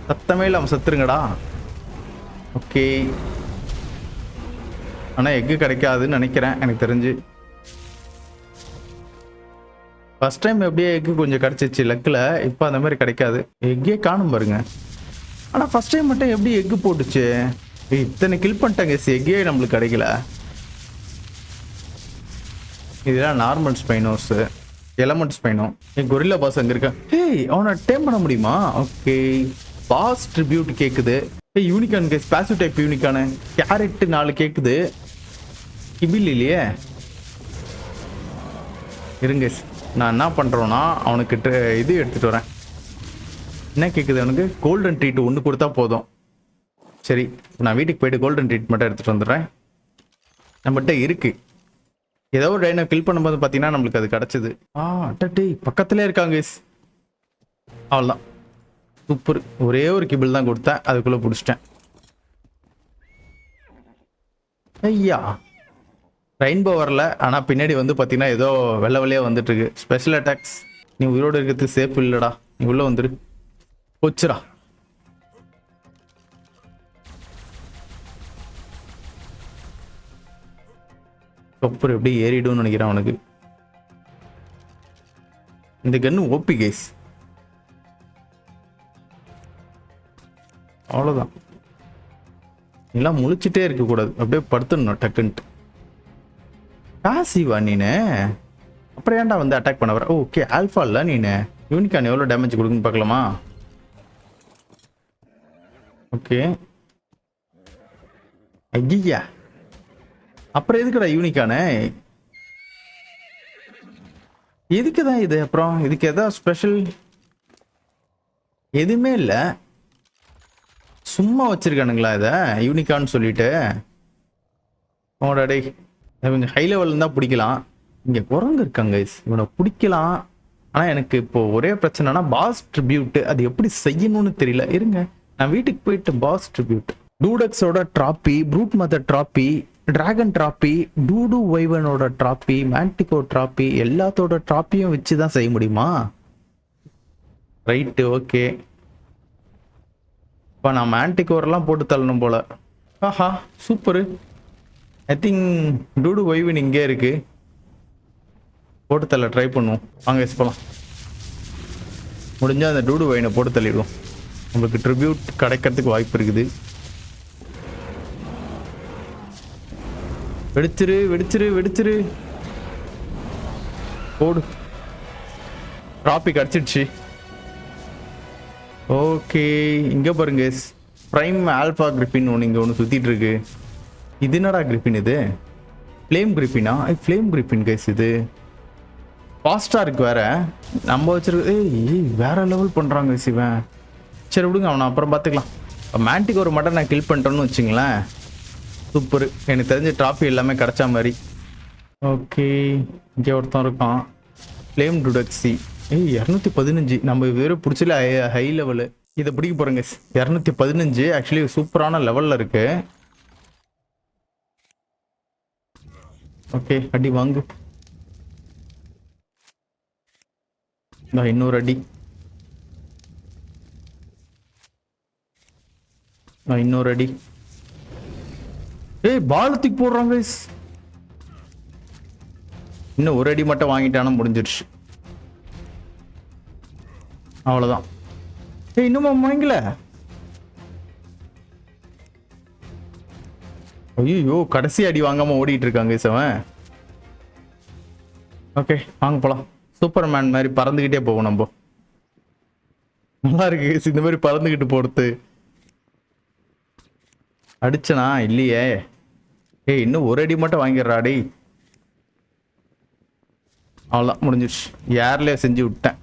சத்தமே இல்லாம செத்துருங்கடா. ஓகே, ஆனால் எக்கு கிடைக்காதுன்னு நினைக்கிறேன் எனக்கு தெரிஞ்சு. ஃபர்ஸ்ட் டைம் எப்படியே எக்கு கொஞ்சம் கிடச்சிச்சு லக்கில். இப்போ அந்த மாதிரி கிடைக்காது. எக்கே காணும் பாருங்க. ஆனால் ஃபர்ஸ்ட் டைம் மட்டும் எப்படி எக்கு போட்டுச்சு? இத்தனை கில் பண்ணிட்டாங்க, எக்கே நம்மளுக்கு கிடைக்கல. இதெல்லாம் நார்மல் ஸ்பைனோஸ், எலமெண்ட் ஸ்பைனோ. கொரில்லா பாஸ் அங்கே இருக்கா? அவனை டேம் பண்ண முடியுமா? ஓகே, பாஸ் ட்ரிபியூட் கேட்குது. யூனிகான் கேஸ், பாசிவ் டைப் யூனிக்கான கேரட் 4 கேட்குது. கிபில் இல்லையே. இருங்க, நான் என்ன பண்ணுறோன்னா அவனுக்கு இது எடுத்துகிட்டு வரேன். என்ன கேட்குது அவனுக்கு? கோல்டன் ட்ரீட் ஒன்று கொடுத்தா போதும். சரி, நான் வீட்டுக்கு போயிட்டு கோல்டன் ட்ரீட் மட்டும் எடுத்துகிட்டு வந்துடுறேன். நம்மகிட்ட இருக்கு. ஏதோ ஒரு டைனை கில் பண்ணும்போது பார்த்தீங்கன்னா நம்மளுக்கு அது கிடச்சிது. அட்டே பக்கத்துலேயே இருக்காங்க. அவ்வளோதான், சூப்பர். ஒரே ஒரு கிபிள் தான் கொடுத்தேன், அதுக்குள்ளே பிடிச்சிட்டேன். ஐயா, ரெயின்போ வரல, ஆனால் பின்னாடி வந்து பார்த்தீங்கன்னா ஏதோ வெள்ளை வெள்ளையாக வந்துட்டு இருக்கு. Special attacks. நீ உயிரோடு இருக்கிறது சேஃப் இல்லைடா, நீ உள்ளே வந்துடு. போச்சுடா. அப்புறம் எப்படி ஏறிடும்னு நினைக்கிறேன் அவனுக்கு. இந்த கன்னு ஓபி கேஸ். அவ்வளோதான். எல்லாம் முழிச்சிட்டே இருக்கக்கூடாது, அப்படியே படுத்துடணும் டக்குன்ட்டு. காசிவா நீனு? அப்புறம் ஏன்டா வந்து அட்டாக் பண்ண வர? ஓகே, ஆல்ஃபா இல்லை நீனு. யூனிகான் எவ்வளோ டேமேஜ் கொடுக்குன்னு பார்க்கலாமா? ஓகே. ஐயா, அப்புறம் எதுக்குடா யூனிகானு? எதுக்கு தான் இது? அப்புறம் இதுக்கு எதாவது ஸ்பெஷல் எதுவுமே இல்லை, சும்மா வச்சிருக்கானுங்களா இதை யூனிகான்னு சொல்லிட்டு? டே, கொஞ்சம் ஹை லெவல் இருந்தால் பிடிக்கலாம். இங்கே குரங்கு இருக்காங்க, இவனை பிடிக்கலாம். ஆனால் எனக்கு இப்போ ஒரே பிரச்சனைனா பாஸ் ட்ரிபியூட் அது எப்படி செய்யணும்னு தெரியல. இருங்க, நான் வீட்டுக்கு போயிட்டு பாஸ் ட்ரிபியூட், டூடக்ஸோட trophy, brood mother trophy, dragon trophy, டூடு வைவனோட ட்ராப்பி, மேன்டிகோ ட்ராப்பி, எல்லாத்தோட ட்ராப்பியும் வச்சு தான் செய்ய முடியுமா? Right, okay. இப்போ நான் மேன்டிகோரெல்லாம் போட்டு தள்ளணும் போல. ஆஹா, சூப்பரு. ஐ திங்க் டூடு வைவன் இங்கே இருக்கு, போட்டு தள்ள ட்ரை பண்ணுவோம். வாங்க போகலாம். முடிஞ்சால் அந்த டூடு வைனை போட்டு தள்ளிடுவோம், நம்மளுக்கு ட்ரிபியூட் கிடைக்கிறதுக்கு வாய்ப்பு இருக்குது. வெடிச்சிரு வெடிச்சிரு வெடிச்சிரு, போடு. ட்ராபிக் அடிச்சிடுச்சு. ஓகே, இங்கே பாருங்க, ப்ரைம் ஆல்ஃபா கிரிப்பின் ஒன்று இங்கே ஒன்று சுற்றிட்டு இருக்கு. இது என்னடா கிரிப்பின்? இது ஃப்ளேம் கிரிப்பினா? Flame griffin guys. இது ஃபாஸ்ட்டாக இருக்கு வேற. நம்ம வச்சிருக்கு வேற லெவல் பண்ணுறாங்க சிவன். சரி விடுங்க, அவனை அப்புறம் பார்த்துக்கலாம். மேன்டிக் ஒரு மட்டும் நான் கில் பண்ணிட்டோன்னு வச்சுங்களேன், சூப்பர். எனக்கு தெரிஞ்ச ட்ராஃபி எல்லாமே கிடைச்சா மாதிரி. ஓகே, இங்கே ஒருத்தன் இருக்கான், ஃப்ளேம் டுடக்ஸி. 215. நம்ம வெறும் பிடிச்சல ஹை லெவலு. இதை பிடிக்க போகிறேங்க. 215 ஆக்சுவலி சூப்பரான லெவலில் இருக்கு. ஓகே, அடி வாங்கு. இன்னொரு அடி, இன்னொரு அடி. பாலத்துக்கு போடுறாங்க. இன்னும் ஒரு அடி மட்டும் வாங்கிட்டானா முடிஞ்சிருச்சு, அவ்வளோதான். இன்னும் வாங்கல. ஐயோ, கடைசி அடி வாங்காம ஓடிட்டு இருக்காங்க சவன். ஓகே, வாங்க போலாம். சூப்பர் மேன் மாதிரி பறந்துகிட்டே போவோம் நம்ம. நல்லா இருக்கு இந்த மாதிரி பறந்துகிட்டு போறது. அடிச்சனா இல்லையே. இன்னும் ஒரு அடி மட்டும் வாங்கிடுறாடி. அவ்வளோதான், முடிஞ்சிடுச்சு. ஏர்லேயே செஞ்சு விட்டேன்.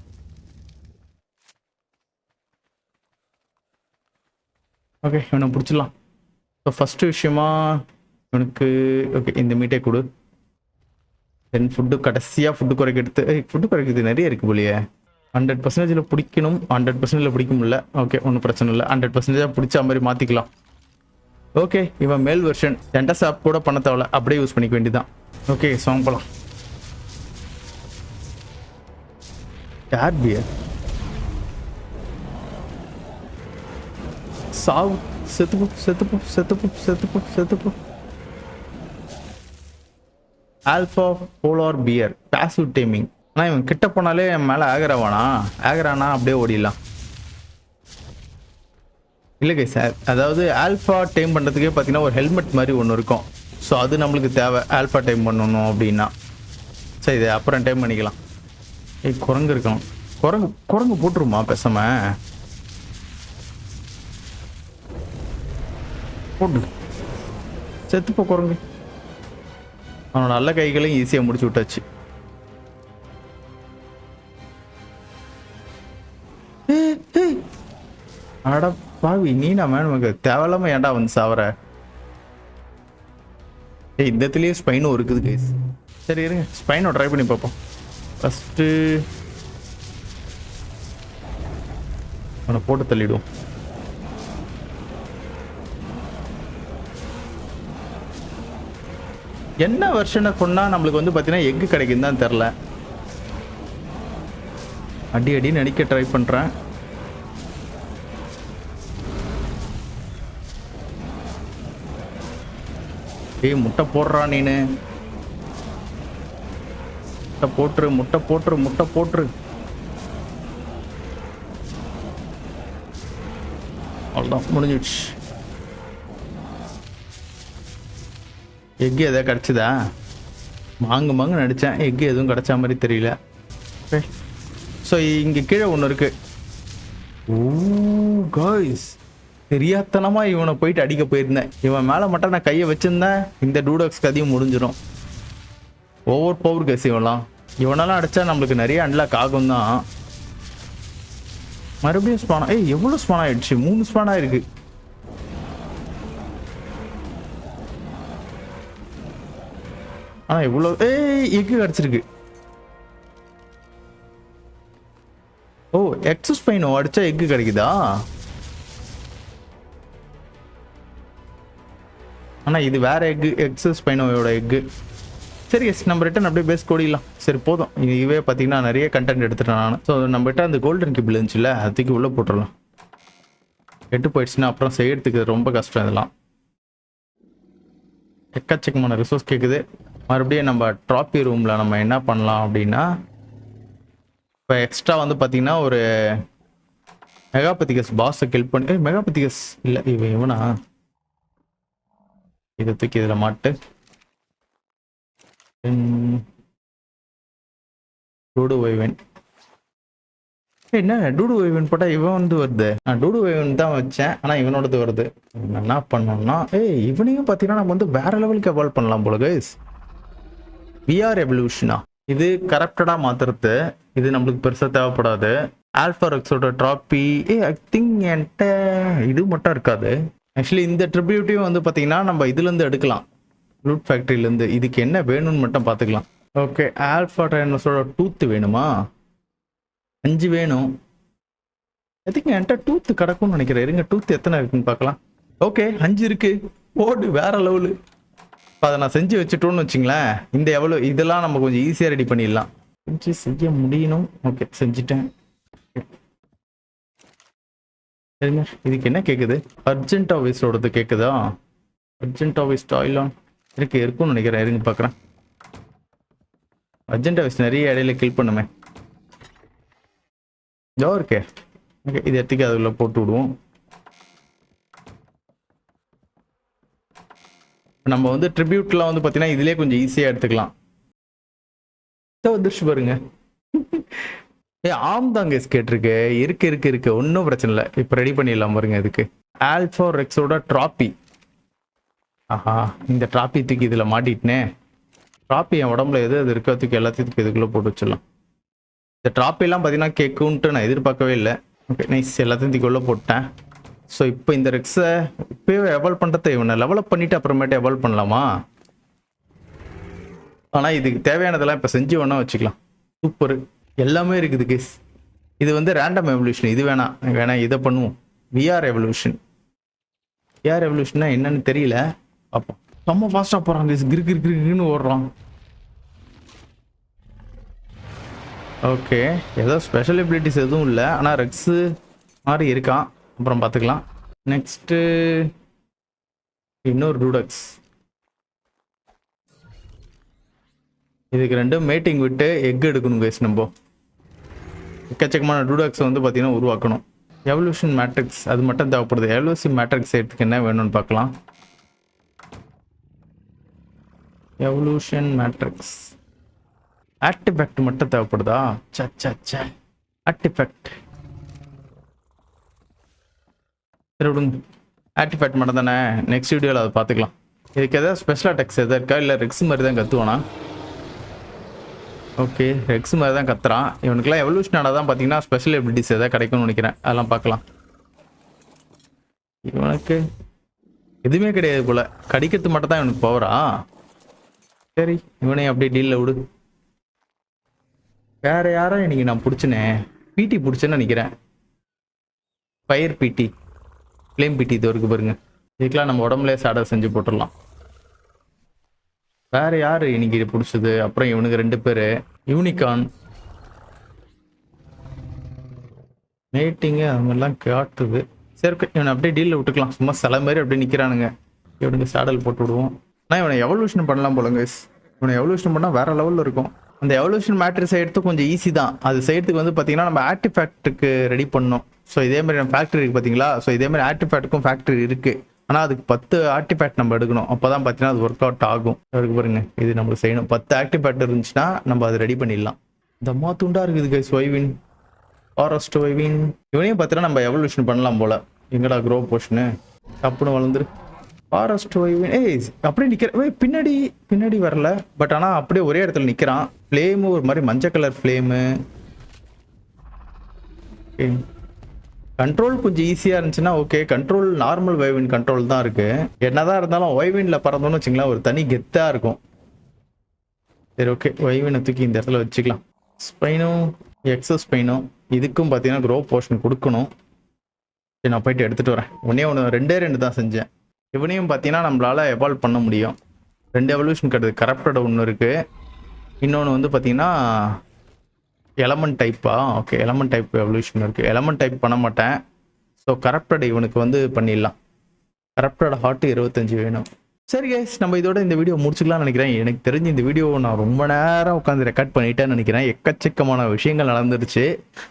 ஓகே, இவனை பிடிச்சிடலாம். ஸோ ஃபஸ்ட்டு விஷயமா இவனுக்கு ஓகே இந்த மீட்டே கொடு. தென் ஃபுட்டு, கடைசியாக ஃபுட்டு குறைக்க எடுத்து. ஃபுட்டு குறைக்கிறது நிறைய இருக்குது போலியே. 100% பிடிக்கணும், 100% பிடிக்க முடியல. ஓகே, ஒன்றும் பிரச்சனை இல்லை. 100% பிடிச்ச மாதிரி மாற்றிக்கலாம். ஓகே, இவன் மேல் வெர்ஷன் ஜென்டா சாப் கூட பண்ண தேவையில்ல, அப்படியே யூஸ் பண்ணிக்க வேண்டியதான். ஓகே, சாங் போகலாம். யார் பியர்? சாவு, செத்துப்போ செத்துப்போ செத்துப்போ செத்துப்போ செத்துப்போ. Alpha polar bear, passive taming. ஆனால் இவன் கிட்ட போனாலே என் மேலே ஆகராவானா? ஆகரானா அப்படியே ஓடிடலாம். இல்லைங்க சார், அதாவது ஆல்ஃபா டைம் பண்ணுறதுக்கே பார்த்தீங்கன்னா ஒரு ஹெல்மெட் மாதிரி ஒன்று இருக்கும். ஸோ அது நம்மளுக்கு தேவை ஆல்ஃபா டைம் பண்ணணும் அப்படின்னா. சரி, இதை அப்புறம் டைம் பண்ணிக்கலாம். குரங்கு இருக்கணும். குரங்கு குரங்கு போட்டுருமா பேசாம? போட்டு செத்துப்போ குரங்கு. அவனோட நல்ல கைகளையும் ஈஸியாக முடிச்சு விட்டாச்சு. அட பாவி நீ நான் நமக்கு தேவையில்லாம ஏன்டா வந்து சாவற. ஏய் இந்த இடத்துலயே ஸ்பைனோ இருக்குது கைஸ். சரி இருங்க ஸ்பைனோ ட்ரை பண்ணி பார்ப்போம். ஃபஸ்ட்டு அவனை போட்டு தள்ளிடுவோம். என்ன வெர்ஷனை கொண்டா நம்மளுக்கு வந்து பார்த்தீங்கன்னா எக்கு கிடைக்கும் தான் தெரில. அடி அடின்னு அடிக்க ட்ரை பண்ணுறேன். ஏய் முட்டை போடுறா நீனு. முட்டை போட்டுரு முட்டை போட்டுரு முட்டை போட்டுரு. அவ்வளோதான் முடிஞ்சிடுச்சு. எக்கு எதாவது கிடச்சிதா? மாங்கு நடித்தேன், எக்கு எதுவும் கிடச்ச மாதிரி தெரியல. ஸோ இங்கே கீழே ஒன்று இருக்கு. ஓ காய்ஸ் தெரியாதனமாக இவனை போயிட்டு அடிக்க போயிருந்தேன். இவன் மேலே மட்டும் நான் கையை வச்சிருந்தேன் இந்த டூடக்ஸ் கதையும் முடிஞ்சிடும். ஓவர் பவர் கேஸ் இவெல்லாம். இவனெல்லாம் அடித்தா நம்மளுக்கு நிறைய அன்லாக் ஆகும் தான். மறுபடியும் ஸ்பானா. ஏய் எவ்வளோ ஸ்பான் ஆகிடுச்சு? 3 ஸ்பான் ஆயிருக்கு. ஆனால் இவ்வளோ எக்கு கிடச்சிருக்கு. ஓ எக்ஸஸ் பைனோ அடிச்சா எக்கு கிடைக்குதா? ஆனால் இது வேற எக்கு, எக்ஸஸ் பைனோவோட எக்கு. சரி எஸ் நம்ம ரிட்டன் அப்படியே பேஸ் கோடிடலாம். சரி போதும். இதுவே பார்த்தீங்கன்னா நிறைய கண்டென்ட் எடுத்துட்டேன் நான். ஸோ நம்மகிட்ட அந்த கோல்டன் கிபிள் இருந்துச்சுல்ல, அதுக்கு உள்ளே போட்டுடலாம். கெட்டு போயிடுச்சுன்னா அப்புறம் செய்யறதுக்கு ரொம்ப கஷ்டம். இதெல்லாம் எக்கச்சக்கமான ரிசோர்ஸ் கேட்குது. மறுபடியும் நம்ம ட்ராபி ரூமில் நம்ம என்ன பண்ணலாம் அப்படின்னா, இப்போ எக்ஸ்ட்ரா வந்து பார்த்தீங்கன்னா ஒரு மெகாபதிகஸ் பாஸை கில் பண்ணி. மெகாபதிகஸ் இல்லை இவனா, இதை தூக்கி இதில் மாட்டு. டூடு வைவன் என்ன டூடு வைவன் போட்டால் இவன் வந்து வருது. நான் டூடு வைவன் தான் வச்சேன், ஆனால் இவனோடது வருது. என்ன பண்ணோம்னா இவனையும் பார்த்தீங்கன்னா நம்ம வந்து வேற லெவலுக்கு எவால்வ் பண்ணலாம் போல கைஸ். விஆர் எவல்யூஷனா இது கரப்டடாக மாற்றுறது. இது நம்மளுக்கு பெருசாக தேவைப்படாது. ஆல்ஃபா ரெக்ஸோட ட்ராபி ஐ திங்க் என்கிட்ட இது மட்டும் இருக்காது. ஆக்சுவலி இந்த ட்ரிபியூட்டையும் வந்து பார்த்தீங்கன்னா நம்ம இதுலேருந்து எடுக்கலாம், லூட் ஃபேக்ட்ரியிலேருந்து. இதுக்கு என்ன வேணும்னு மட்டும் பார்த்துக்கலாம். ஓகே ஆல்ஃபா டைனோஸோட டூத்து வேணுமா? 5 வேணும். ஐ திங்க் என்கிட்ட டூத்து கிடக்கும்னு நினைக்கிறேன். இருங்க டூத்து எத்தனை இருக்குன்னு பார்க்கலாம். ஓகே 5 இருக்கு. ஓடு வேற லெவலு. இப்போ அதை நான் செஞ்சு வச்சுட்டோன்னு வச்சுங்களேன், இந்த எவ்வளோ இதெல்லாம் நம்ம கொஞ்சம் ஈஸியாக ரெடி பண்ணிடலாம். செஞ்சு செய்ய முடியணும். ஓகே செஞ்சுட்டேன். சரிங்க இதுக்கு என்ன கேட்குது? அர்ஜென்ட் ஆஃபீஸோடது கேட்குதா? அர்ஜென்ட் ஆஃபீஸ் டாய்லான் இருக்குன்னு நினைக்கிறேன். இருங்க பார்க்குறேன். அர்ஜென்ட் ஆஃபீஸ் நிறைய இடையில கில் பண்ணுமே. ஜோ இருக்கே. ஓகே இது எடுத்துக்கு அதுக்குள்ள போட்டு விடுவோம். நம்ம வந்து ட்ரிபியூட்லாம் வந்து பார்த்தீங்கன்னா இதுலேயே கொஞ்சம் ஈஸியாக எடுத்துக்கலாம். வந்துருச்சு பாருங்க. ஆம் தாங்க கேட்டிருக்கு. இருக்கு ஒன்றும் பிரச்சனை இல்லை. இப்போ ரெடி பண்ணிடலாம் பாருங்க. இதுக்கு ஆல்ஃபா ரெக்ஸோட ட்ராபி. ஆஹா இந்த ட்ராபி தூக்கி இதில் மாட்டிட்டேனே. ட்ராபி என் உடம்புல எது அது இருக்கோ தூக்கி எல்லாத்தையும் இதுக்குள்ளே போட்டு வச்சிடலாம். இந்த ட்ராபிலாம் பார்த்தீங்கன்னா கேட்குன்ட்டு நான் எதிர்பார்க்கவே இல்லை. ஓகே நைஸ் எல்லாத்தையும் தூக்கி உள்ளே போட்டேன். ஸோ இப்போ இந்த ரெக்ஸை இப்போயே எவால்வ் பண்ணுறது இவனை லெவலப் பண்ணிவிட்டு அப்புறமேட்டு எவால்வ் பண்ணலாமா? ஆனால் இதுக்கு தேவையானதெல்லாம் இப்போ செஞ்சு வேணா வச்சுக்கலாம். சூப்பர் எல்லாமே இருக்குது கேஸ். இது வந்து ரேண்டம் எவல்யூஷன். இது வேணாம் இதை பண்ணுவோம். VR evolution. விஆர் எவல்யூஷன்னா என்னன்னு தெரியல. அப்போ ரொம்ப ஃபாஸ்ட்டாக போகிறாங்க கேஸ். கிருன்னு ஓடுறான். ஓகே ஏதோ ஸ்பெஷல் எபிலிட்டிஸ் எதுவும் இல்லை, ஆனால் ரெக்ஸு மாதிரி இருக்கான். அப்புறம் பார்த்துக்கலாம். நெக்ஸ்ட்டு இன்னொரு டூடக்ஸ். இதுக்கு 2 மேட்டிங் விட்டு எக் எடுக்கணும் கைஸ். நம்ம எக்கச்சக்கமான டூடக்ஸ் வந்து பார்த்தீங்கன்னா உருவாக்கணும். எவல்யூஷன் மேட்ரிக்ஸ் அது மட்டும் தேவைப்படுது. எவல்யூஷன் மேட்ரிக்ஸ் எடுத்துக்கு என்ன வேணும்னு பார்க்கலாம். எவல்யூஷன் மேட்ரிக்ஸ் ஆர்டிஃபேக்ட் மட்டும் தேவைப்படுதா? சே ஆர்டிஃபேக்ட் சரி விடுங்க. ஆர்டிஃபேக்ட் மட்டும் தானே, நெக்ஸ்ட் வீடியோவில் அதை பார்த்துக்கலாம். இதுக்கு எதாவது ஸ்பெஷல் அட்டாக்ஸ் எதாவது இருக்கா இல்லை ரெக்ஸ் மாதிரி தான் கற்றுவானா? ஓகே ரெக்ஸ் மாதிரி தான் கத்துறான். இவனுக்குலாம் எவல்யூஷன் ஆனால் தான் பார்த்தீங்கன்னா ஸ்பெஷல் எபிலிட்டிஸ் எதாவது கிடைக்கும்னு நினைக்கிறேன். அதெல்லாம் பார்க்கலாம். இவனுக்கு எதுவுமே கிடையாது போல, கடிக்கிறது மட்டும் தான் இவனுக்கு பவரா? சரி, இவனையும் அப்படியே டீலில் விடு. வேற யாரும் இன்னைக்கு நான் பிடிச்சினேன், பிடி பிடிச்சேன்னு நினைக்கிறேன். ஃபயர் பிடி, ஃப்ளேம் பிடி இது இருக்கு பாருங்க. இதுக்கெல்லாம் நம்ம உடம்புலேயே சாடை செஞ்சு போட்டுடலாம். வேற யாரு இன்னைக்கு இது பிடிச்சது? அப்புறம் இவனுக்கு 2 பேரு யூனிகான் மேட்டிங்கு அது மாதிரிலாம் காட்டுது. சரி, இவனை அப்படியே டீலில் விட்டுக்கலாம். சும்மா சில மாதிரி அப்படியே நிற்கிறானுங்க. இவனுக்கு சாடல் போட்டு விடுவோம். ஆனால் இவனை எவல்யூஷன் பண்ணலாம் போலங்க. இவனை எவல்யூஷன் பண்ணால் வேற லெவலில் இருக்கும். அந்த எவல்யூஷன் மேட்ரு செய்யறது கொஞ்சம் ஈஸி தான். அது செய்யறதுக்கு வந்து பார்த்தீங்கன்னா நம்ம ஆர்டிஃபேக்ட்டுக்கு ரெடி பண்ணோம். ஸோ இதே மாதிரி நம்ம ஃபேக்ட்ரி இருக்குது பார்த்தீங்களா? ஸோ இதே மாதிரி ஆர்டிஃபேக்ட்டுக்கும் ஃபேக்ட்ரி இருக்குது. ஆனால் அதுக்கு 10 ஆர்டிஃபேக்ட் நம்ம எடுக்கணும். அப்போ தான் பார்த்தீங்கன்னா அது ஒர்க் அவுட் ஆகும். அதுக்கு பாருங்க, இது நம்மளுக்கு செய்யணும். 10 ஆர்டிஃபேக்ட் இருந்துச்சுன்னா நம்ம அதை ரெடி பண்ணிடலாம். இந்த துண்டா இருக்குது கைஸ். வைவின், ஃபாரஸ்ட் வைவின், இவனையும் பார்த்தீங்கன்னா நம்ம எவல்யூஷன் பண்ணலாம் போல. எங்கடா க்ரோ போர்ஷனு தப்புன்னு வளர்ந்துரு. ஃபாரஸ்ட் வைவின் அப்படியே நிற்கிற பின்னாடி வரல. பட் ஆனால் அப்படியே ஒரே இடத்துல நிற்கிறான். ஃப்ளேமு ஒரு மாதிரி மஞ்சள் கலர் ஃப்ளேமு. கண்ட்ரோல் கொஞ்சம் ஈஸியாக இருந்துச்சுன்னா ஓகே. கண்ட்ரோல் நார்மல் வைவின் கண்ட்ரோல் தான் இருக்கு. என்னதான் இருந்தாலும் வைவின்ல பறந்தோன்னு வச்சுங்களேன், ஒரு தனி கெத்தாக இருக்கும். சரி ஓகே, வைவினை தூக்கி இந்த இடத்துல வச்சுக்கலாம். ஸ்பைனும் எக்ஸஸ் ஸ்பைனும் இதுக்கும் பார்த்தீங்கன்னா க்ரோ போர்ஷன் கொடுக்கணும். சரி, நான் போயிட்டு எடுத்துகிட்டு வரேன். ஒன்றே 2 தான் செஞ்சேன். இவனையும் பார்த்தீங்கன்னா நம்மளால் எவால்வ் பண்ண முடியும். 2 எவல்யூஷன் கிடையாது. கரப்டட் ஒன்று இருக்குது, இன்னொன்று வந்து பார்த்தீங்கன்னா எலமெண்ட் டைப்பா. ஓகே, எலமெண்ட் டைப் எவல்யூஷன் இருக்குது. எலமெண்ட் டைப் பண்ண மாட்டேன். ஸோ கரப்டட் இவனுக்கு வந்து பண்ணிடலாம். கரப்டட் ஹார்ட் 25 வேணும். சரி கைஸ், நம்ம இதோட இந்த வீடியோ முடிச்சுக்கலாம்னு நினைக்கிறேன். எனக்கு தெரிஞ்சு இந்த வீடியோ நான் ரொம்ப நேரம் உட்காந்து ரெக்கார்ட் பண்ணிட்டேன்னு நினைக்கிறேன். எக்கச்சக்கமான விஷயங்கள் நடந்துருச்சு.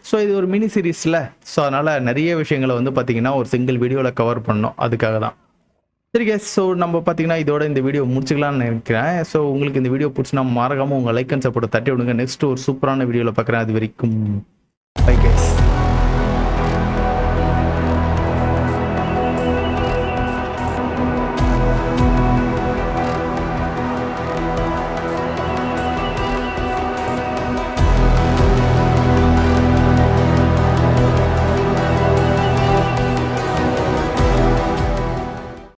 ஸோ இது ஒரு மினி சீரீஸில், ஸோ அதனால் நிறைய விஷயங்களை வந்து பார்த்தீங்கன்னா ஒரு சிங்கிள் வீடியோவில் கவர் பண்ணோம். அதுக்காக தான். சரி கைஸ், ஸோ நம்ம பார்த்தீங்கன்னா இதோட இந்த வீடியோ முடிச்சுக்கலாம்னு நினைக்கிறேன். ஸோ உங்களுக்கு இந்த வீடியோ பிடிச்சினா மறக்காமல் உங்கள் லைக் அண்ட் சப்போர்ட்டை தட்டி விடுங்க. நெக்ஸ்ட் ஒரு சூப்பரான வீடியோவில் பார்க்குறேன். அது வரைக்கும்